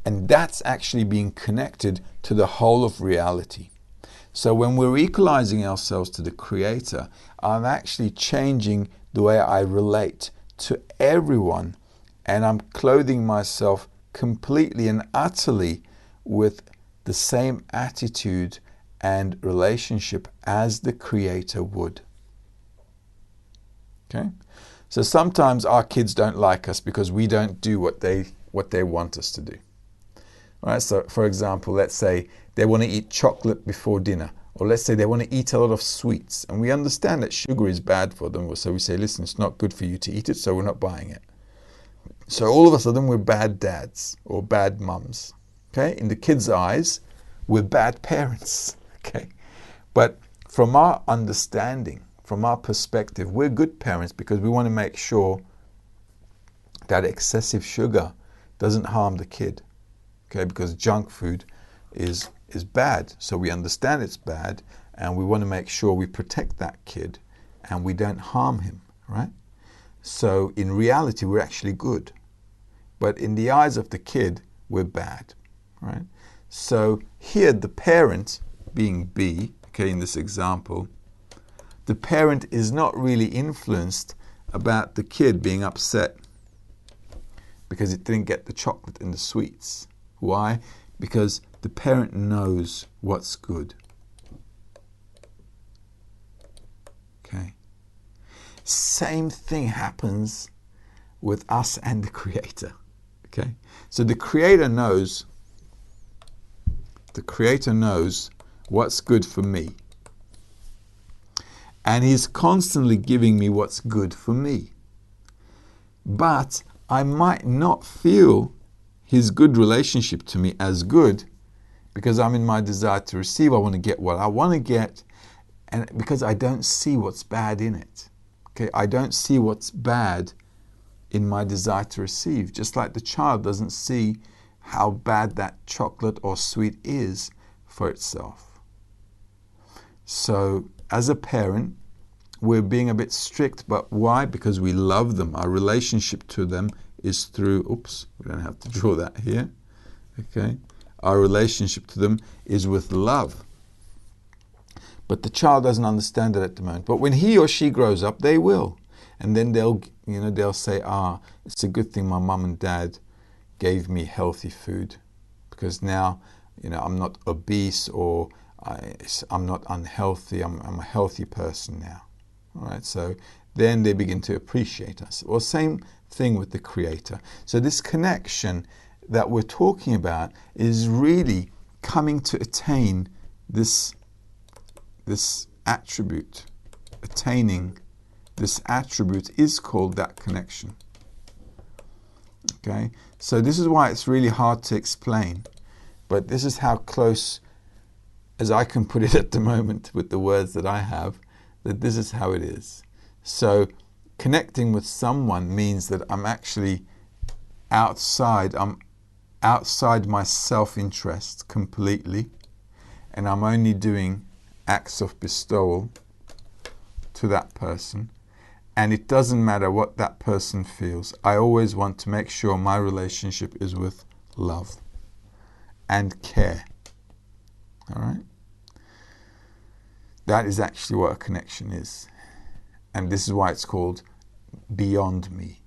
And that's actually being connected to the whole of reality. So when we're equalizing ourselves to the Creator, I'm actually changing the way I relate to everyone, and I'm clothing myself completely and utterly with the same attitude and relationship as the Creator would. Okay? So sometimes our kids don't like us because we don't do what they want us to do. All right, so for example, let's say they want to eat chocolate before dinner, or let's say they want to eat a lot of sweets, and we understand that sugar is bad for them, so we say, listen, it's not good for you to eat it, so we're not buying it. So all of a sudden we're bad dads or bad mums. Okay, in the kids' eyes, we're bad parents. Okay, but from our understanding, from our perspective, we're good parents because we want to make sure that excessive sugar doesn't harm the kid. Okay, because junk food is bad, so we understand it's bad, and we want to make sure we protect that kid and we don't harm him, right? So in reality, we're actually good, but in the eyes of the kid, we're bad, right? So here, the parent, being B, okay, in this example, the parent is not really influenced about the kid being upset because it didn't get the chocolate and the sweets. Why? Because the parent knows what's good. Okay. Same thing happens with us and the Creator. Okay. So the Creator knows what's good for me. And He's constantly giving me what's good for me. But I might not feel His good relationship to me as good because I'm in my desire to receive. I want to get what I want to get, and because I don't see what's bad in it. Okay, I don't see what's bad in my desire to receive, just like the child doesn't see how bad that chocolate or sweet is for itself. So as a parent, we're being a bit strict, but why? Because we love them. Our relationship to them is through, we don't have to draw that here, okay? Our relationship to them is with love. But the child doesn't understand it at the moment. But when he or she grows up, they will. And then they'll say, it's a good thing my mum and dad gave me healthy food, because now, I'm not obese or I'm not unhealthy. I'm a healthy person now. All right, so then they begin to appreciate us. Well, same thing with the Creator. So this connection that we're talking about is really coming to attain this attribute. Attaining this attribute is called that connection. Okay, so this is why it's really hard to explain, but this is how close as I can put it at the moment with the words that I have, that this is how it is. So connecting with someone means that I'm actually outside my self-interest completely, and I'm only doing acts of bestowal to that person, and it doesn't matter what that person feels. I always want to make sure my relationship is with love and care. All right? That is actually what a connection is. And this is why it's called beyond me.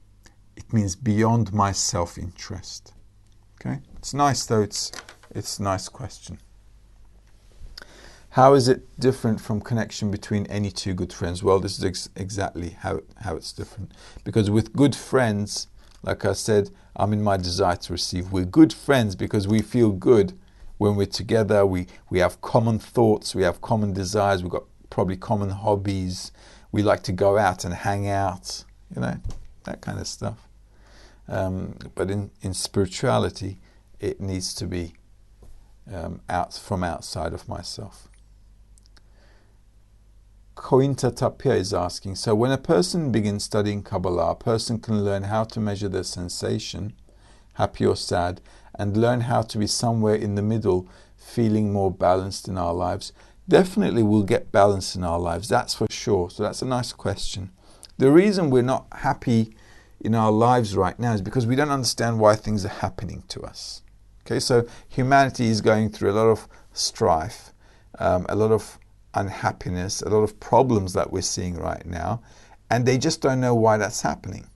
It means beyond my self-interest. Okay? It's nice though, it's a nice question. How is it different from connection between any two good friends? Well, this is exactly how it's different. Because with good friends, like I said, I'm in my desire to receive. We're good friends because we feel good when we're together. We have common thoughts, we have common desires, we've got probably common hobbies. We like to go out and hang out, that kind of stuff. But in spirituality, it needs to be from outside of myself. Kointa Tapia is asking, so when a person begins studying Kabbalah, a person can learn how to measure their sensation, happy or sad, and learn how to be somewhere in the middle, feeling more balanced in our lives. Definitely we'll get balance in our lives, that's for sure. So that's a nice question. The reason we're not happy in our lives right now is because we don't understand why things are happening to us. Okay, so humanity is going through a lot of strife, a lot of unhappiness, a lot of problems that we're seeing right now, and they just don't know why that's happening.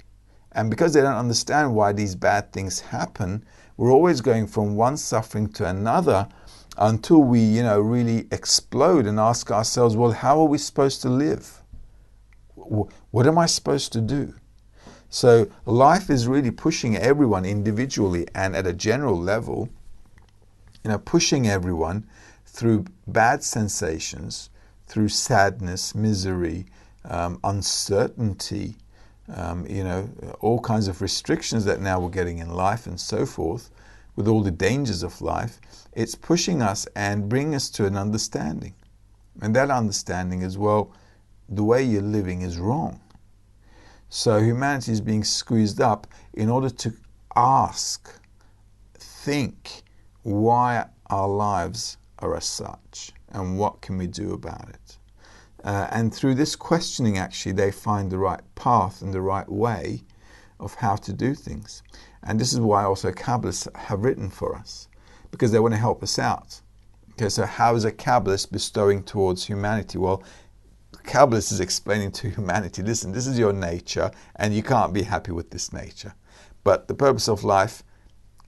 And because they don't understand why these bad things happen, we're always going from one suffering to another until we, really explode and ask ourselves, well, how are we supposed to live? What am I supposed to do? So life is really pushing everyone individually and at a general level, pushing everyone through bad sensations, through sadness, misery, uncertainty, all kinds of restrictions that now we're getting in life and so forth, with all the dangers of life. It's pushing us and bringing us to an understanding. And that understanding is, well, the way you're living is wrong. So humanity is being squeezed up in order to think why our lives are as such and what can we do about it. And through this questioning, actually, they find the right path and the right way of how to do things. And this is why also Kabbalists have written for us, because they want to help us out. Okay, so how is a Kabbalist bestowing towards humanity? Well, Kabbalist is explaining to humanity, listen, this is your nature, and you can't be happy with this nature. But the purpose of life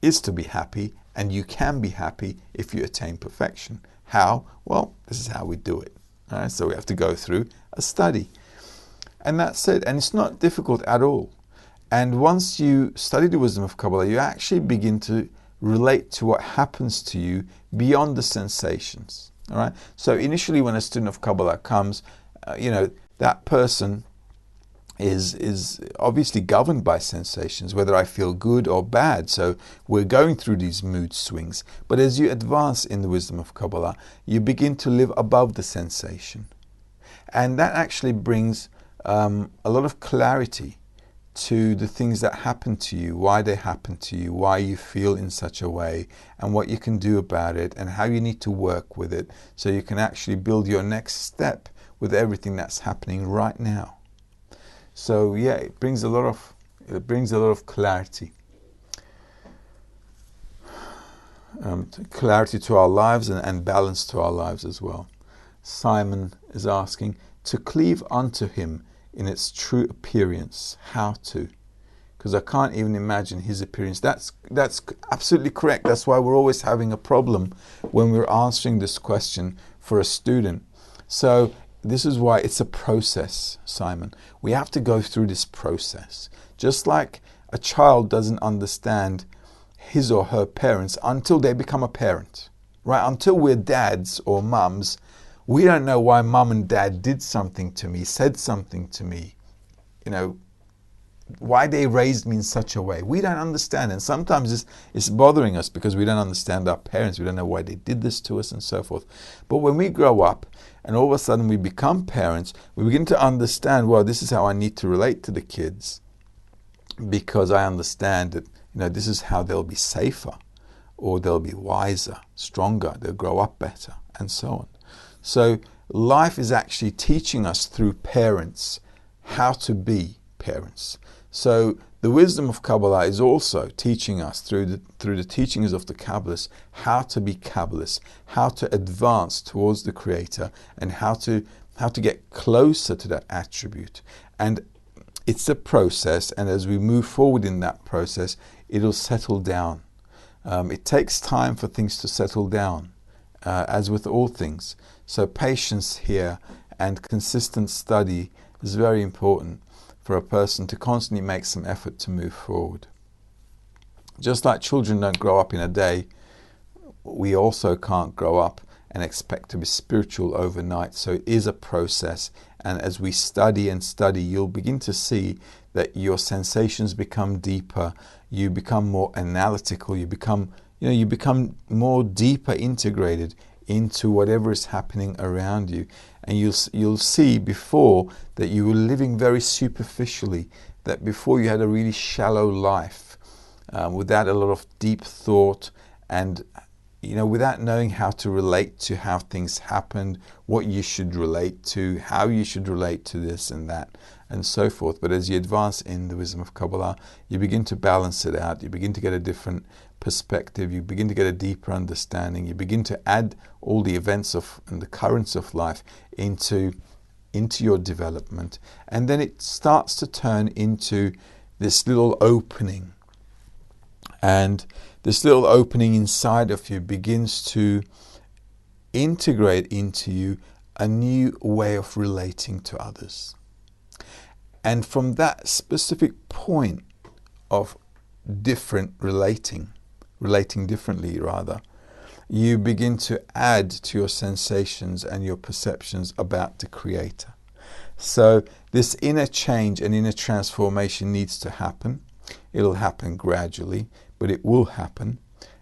is to be happy, and you can be happy if you attain perfection. How? Well, this is how we do it. All right? So we have to go through a study. And that's it. And it's not difficult at all. And once you study the wisdom of Kabbalah, you actually begin to relate to what happens to you beyond the sensations. All right? So initially when a student of Kabbalah comes, that person is obviously governed by sensations, whether I feel good or bad. So we're going through these mood swings. But as you advance in the wisdom of Kabbalah, you begin to live above the sensation. And that actually brings a lot of clarity to the things that happen to you, why they happen to you, why you feel in such a way, and what you can do about it, and how you need to work with it, so you can actually build your next step with everything that's happening right now. So yeah, it brings a lot of clarity, clarity to our lives and balance to our lives as well. Simon is asking, to cleave unto him in its true appearance, how to? Because I can't even imagine his appearance. That's absolutely correct. That's why we're always having a problem when we're answering this question for a student. So this is why it's a process, Simon. We have to go through this process. Just like a child doesn't understand his or her parents until they become a parent, right? Until we're dads or mums, we don't know why mum and dad did something to me, said something to me, why they raised me in such a way. We don't understand. And sometimes it's bothering us because we don't understand our parents. We don't know why they did this to us and so forth. But when we grow up and all of a sudden we become parents, we begin to understand, well, this is how I need to relate to the kids, because I understand that, this is how they'll be safer, or they'll be wiser, stronger, they'll grow up better, and so on. So life is actually teaching us through parents how to be parents. So the wisdom of Kabbalah is also teaching us through the teachings of the Kabbalists how to be Kabbalists, how to advance towards the Creator, and how to get closer to that attribute. And it's a process, and as we move forward in that process, it'll settle down. It takes time for things to settle down, as with all things. So patience here and consistent study is very important for a person to constantly make some effort to move forward. Just like children don't grow up in a day, we also can't grow up and expect to be spiritual overnight. So it is a process, and as we study and study, you'll begin to see that your sensations become deeper, you become more analytical, you become more deeper integrated into whatever is happening around you, And you'll see before that you were living very superficially, that before you had a really shallow life, without a lot of deep thought, and without knowing how to relate to how things happened, what you should relate to, how you should relate to this and that, and so forth. But as you advance in the wisdom of Kabbalah, you begin to balance it out. You begin to get a different perspective. You begin to get a deeper understanding. You begin to add all the events and the currents of life into your development. And then it starts to turn into this little opening. And this little opening inside of you begins to integrate into you a new way of relating to others. And from that specific point of relating differently rather, you begin to add to your sensations and your perceptions about the Creator. So this inner change and inner transformation needs to happen. It'll happen gradually, but it will happen.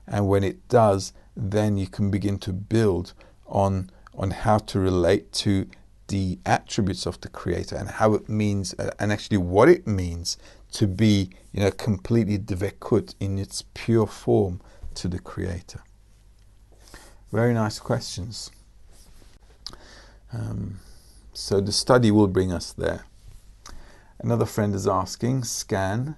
And when it does, then you can begin to build on how to relate to the attributes of the Creator and how it means, and actually what it means to be, completely devekut in its pure form to the Creator. Very nice questions. So the study will bring us there. Another friend is asking, Scan,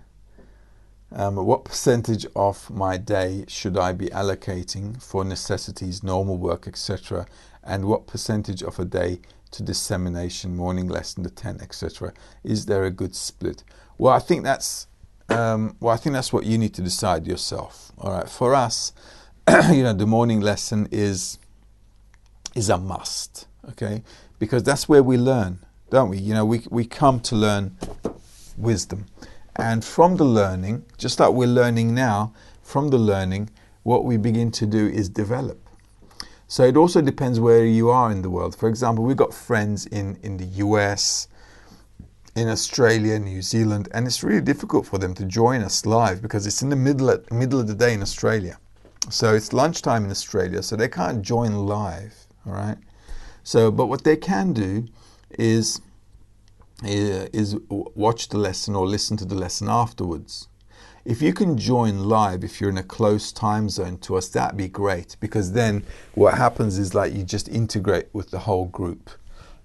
what percentage of my day should I be allocating for necessities, normal work, etc., and what percentage of a day to dissemination, morning lesson, the 10, etc.? Is there a good split? Well, I think that's what you need to decide yourself. All right. For us, the morning lesson is a must. Okay, because that's where we learn, don't we? We come to learn wisdom, and from the learning, just like we're learning now, from the learning, what we begin to do is develop. So it also depends where you are in the world. For example, we've got friends in the US, in Australia, New Zealand, and it's really difficult for them to join us live because it's in the middle of the day in Australia. So it's lunchtime in Australia, so they can't join live, all right? So, but what they can do is watch the lesson or listen to the lesson afterwards. If you can join live, if you're in a close time zone to us, that'd be great, because then what happens is you just integrate with the whole group.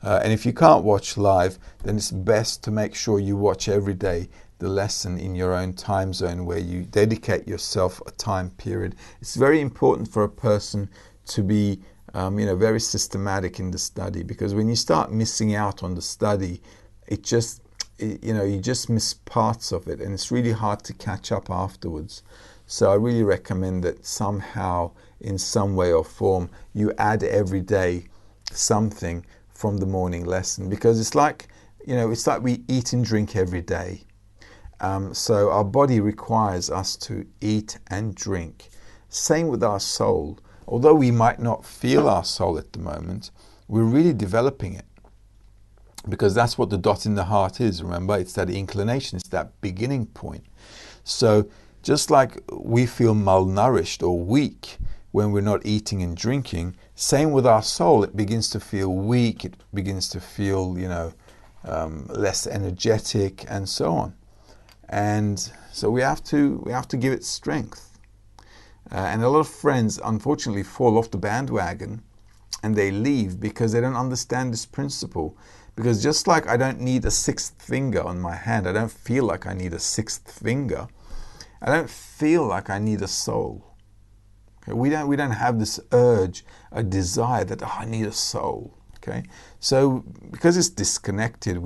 And if you can't watch live, then it's best to make sure you watch every day the lesson in your own time zone where you dedicate yourself a time period. It's very important for a person to be very systematic in the study, because when you start missing out on the study, you just miss parts of it, and it's really hard to catch up afterwards. So I really recommend that somehow, in some way or form, you add every day something from the morning lesson, because it's like we eat and drink every day. So our body requires us to eat and drink. Same with our soul. Although we might not feel our soul at the moment, we're really developing it. Because that's what the dot in the heart is, remember? It's that inclination, it's that beginning point. So just like we feel malnourished or weak when we're not eating and drinking, same with our soul. It begins to feel weak, it begins to feel, less energetic, and so on. And so we have to give it strength. And a lot of friends, unfortunately, fall off the bandwagon and they leave because they don't understand this principle. Because just like I don't need a sixth finger on my hand, I don't feel like I need a sixth finger. I don't feel like I need a soul. Okay? We don't have this urge, a desire that I need a soul. Okay, so because it's disconnected,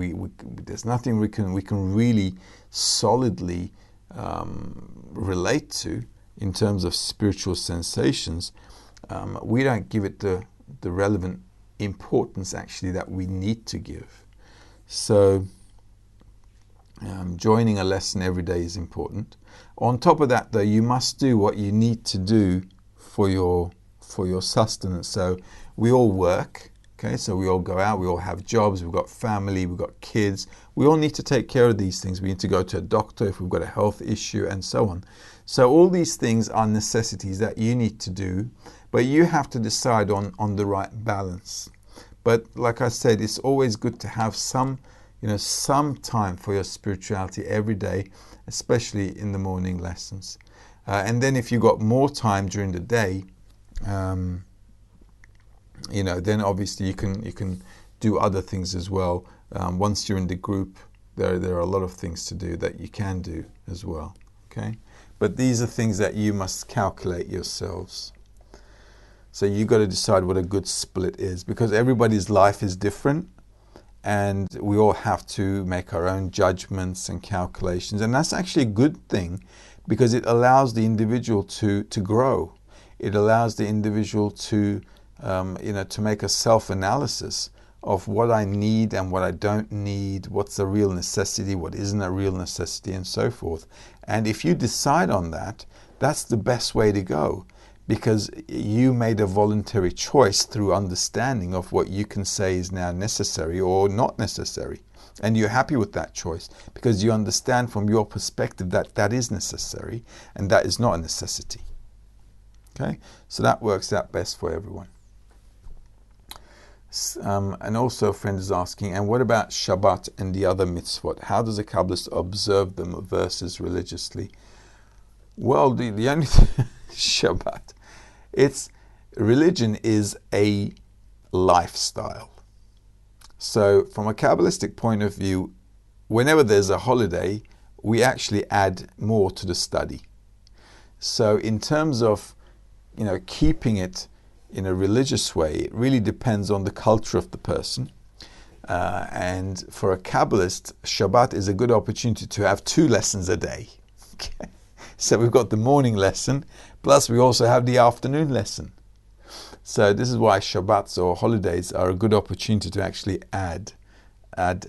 there's nothing we can really solidly relate to in terms of spiritual sensations. We don't give it the relevant importance actually that we need to give. So joining a lesson every day is important. On top of that, though, you must do what you need to do for your sustenance. So we all work. Okay, so we all go out, we all have jobs, we've got family, we've got kids. We all need to take care of these things. We need to go to a doctor if we've got a health issue, and so on. So all these things are necessities that you need to do, but you have to decide on the right balance. But like I said, it's always good to have some time for your spirituality every day, especially in the morning lessons. And then if you've got more time during the day, then obviously you can do other things as well. Once you're in the group, there are a lot of things to do that you can do as well. Okay, but these are things that you must calculate yourselves. So you got to decide what a good split is, because everybody's life is different, and we all have to make our own judgments and calculations, and that's actually a good thing, because it allows the individual to grow. It allows the individual to to make a self-analysis of what I need and what I don't need, what's a real necessity, what isn't a real necessity, and so forth. And if you decide on that, that's the best way to go, because you made a voluntary choice through understanding of what you can say is now necessary or not necessary. And you're happy with that choice because you understand from your perspective that that is necessary and that is not a necessity. Okay, so that works out best for everyone. And also a friend is asking, and what about Shabbat and the other mitzvot? How does a Kabbalist observe them versus religiously? Well, the only thing, Shabbat, religion is a lifestyle. So from a Kabbalistic point of view, whenever there's a holiday, we actually add more to the study. So in terms of keeping it in a religious way, it really depends on the culture of the person. And for a Kabbalist, Shabbat is a good opportunity to have 2 lessons a day. Okay? So we've got the morning lesson, plus we also have the afternoon lesson. So this is why Shabbats or holidays are a good opportunity to actually add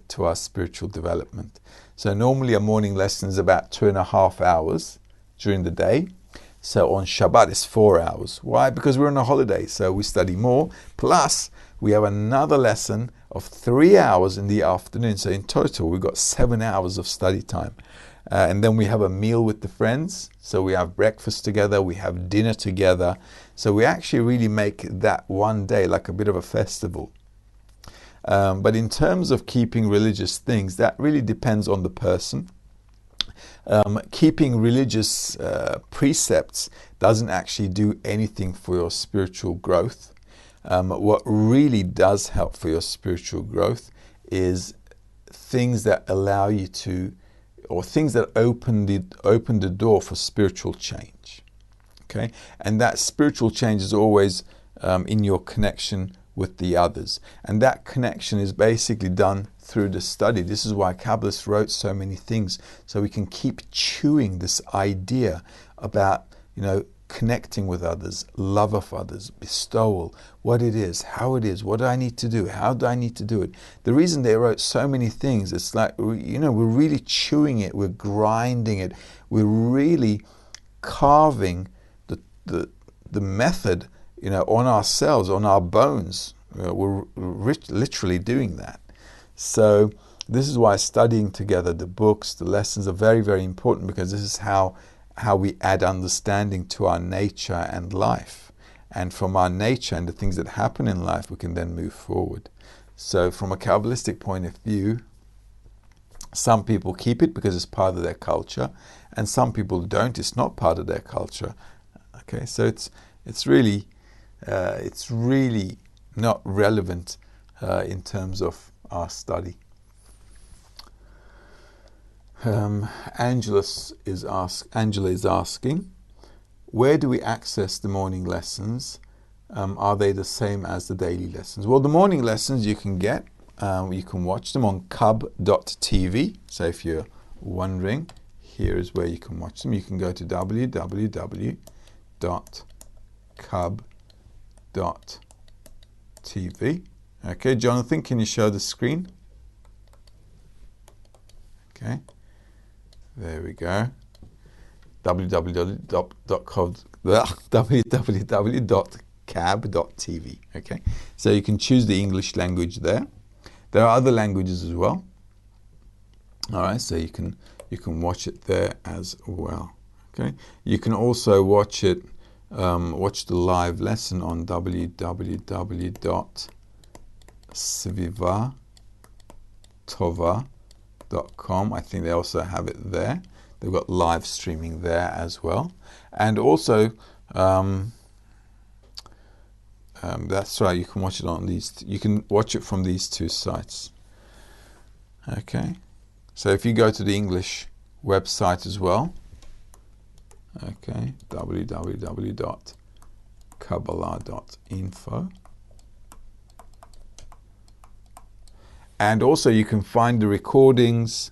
to our spiritual development. So normally a morning lesson is about 2.5 hours during the day. So on Shabbat it's 4 hours. Why? Because we're on a holiday, so we study more. Plus we have another lesson of 3 hours in the afternoon. So in total we've got 7 hours of study time. And then we have a meal with the friends. So we have breakfast together, we have dinner together. So we actually really make that one day like a bit of a festival. But in terms of keeping religious things, that really depends on the person. Keeping religious precepts doesn't actually do anything for your spiritual growth. What really does help for your spiritual growth is things that allow you to, or things that open the door for spiritual change. Okay, and that spiritual change is always in your connection with the others, and that connection is basically done through the study. This is why Kabbalists wrote so many things, so we can keep chewing this idea about connecting with others, love of others, bestowal, what it is, how it is, what do I need to do, how do I need to do it. The reason they wrote so many things, it's like, we're really chewing it, we're grinding it, we're really carving the method, on ourselves, on our bones. We're literally doing that. So this is why studying together the books, the lessons are very, very important, because this is how we add understanding to our nature and life. And from our nature and the things that happen in life, we can then move forward. So from a Kabbalistic point of view, some people keep it because it's part of their culture, and some people don't. It's not part of their culture. Okay, so it's really not relevant in terms of our study. Angela is asking, where do we access the morning lessons? Are they the same as the daily lessons? Well, the morning lessons you can get, you can watch them on cub.tv. So if you're wondering, here is where you can watch them. You can go to www.cub.tv. Okay, Jonathan, can you show the screen? Okay, there we go. www.cab.tv. Okay, so you can choose the English language there. There are other languages as well. All right, so you can watch it there as well. Okay, you can also watch it, watch the live lesson on www.cab.tv. svivatova.com. I think they also have it there. They've got live streaming there as well. And also, that's right, you can watch it on these, you can watch it from these two sites. Okay, so if you go to the English website as well, okay, www.kabbalah.info. And also you can find the recordings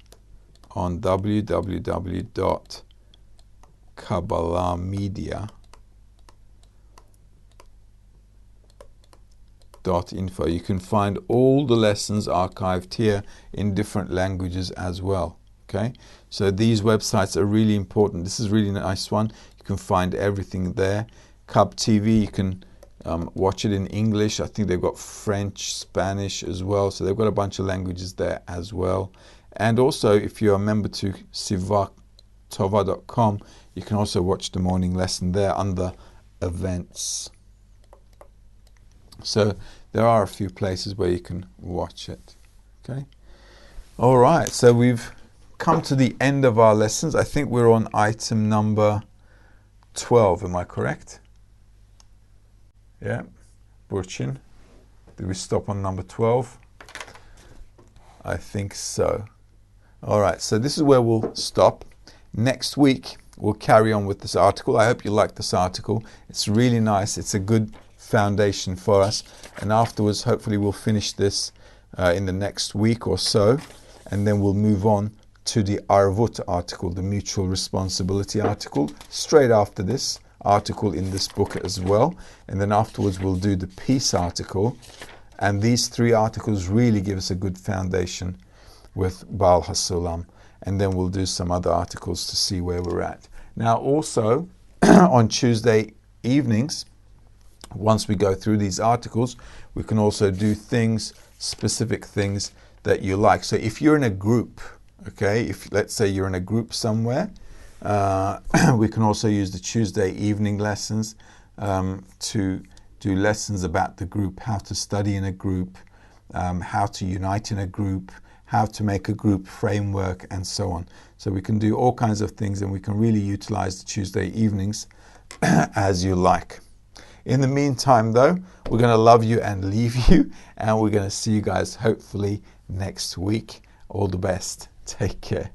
on www.kabbalahmedia.info. You can find all the lessons archived here in different languages as well. Okay, so these websites are really important. This is a really nice one. You can find everything there. Cub TV, you can watch it in English. I think they've got French, Spanish as well. So they've got a bunch of languages there as well. And also, if you're a member to sivatova.com, you can also watch the morning lesson there under events. So there are a few places where you can watch it. Okay. All right. So we've come to the end of our lessons. I think we're on item number 12. Am I correct? Yeah. Burchin. Did we stop on number 12? I think so. All right. So this is where we'll stop. Next week, we'll carry on with this article. I hope you like this article. It's really nice. It's a good foundation for us. And afterwards, hopefully, we'll finish this in the next week or so. And then we'll move on to the Arvut article, the mutual responsibility article, straight after this article in this book as well. And then afterwards, we'll do the peace article. And these three articles really give us a good foundation with Baal HaSulam. And then we'll do some other articles to see where we're at. Now, also, on Tuesday evenings, once we go through these articles, we can also do things, specific things that you like. So if you're in a group, okay, if let's say you're in a group somewhere, we can also use the Tuesday evening lessons to do lessons about the group, how to study in a group, how to unite in a group, how to make a group framework, and so on. So we can do all kinds of things, and we can really utilize the Tuesday evenings as you like. In the meantime, though, we're going to love you and leave you, and we're going to see you guys hopefully next week. All the best. Take care.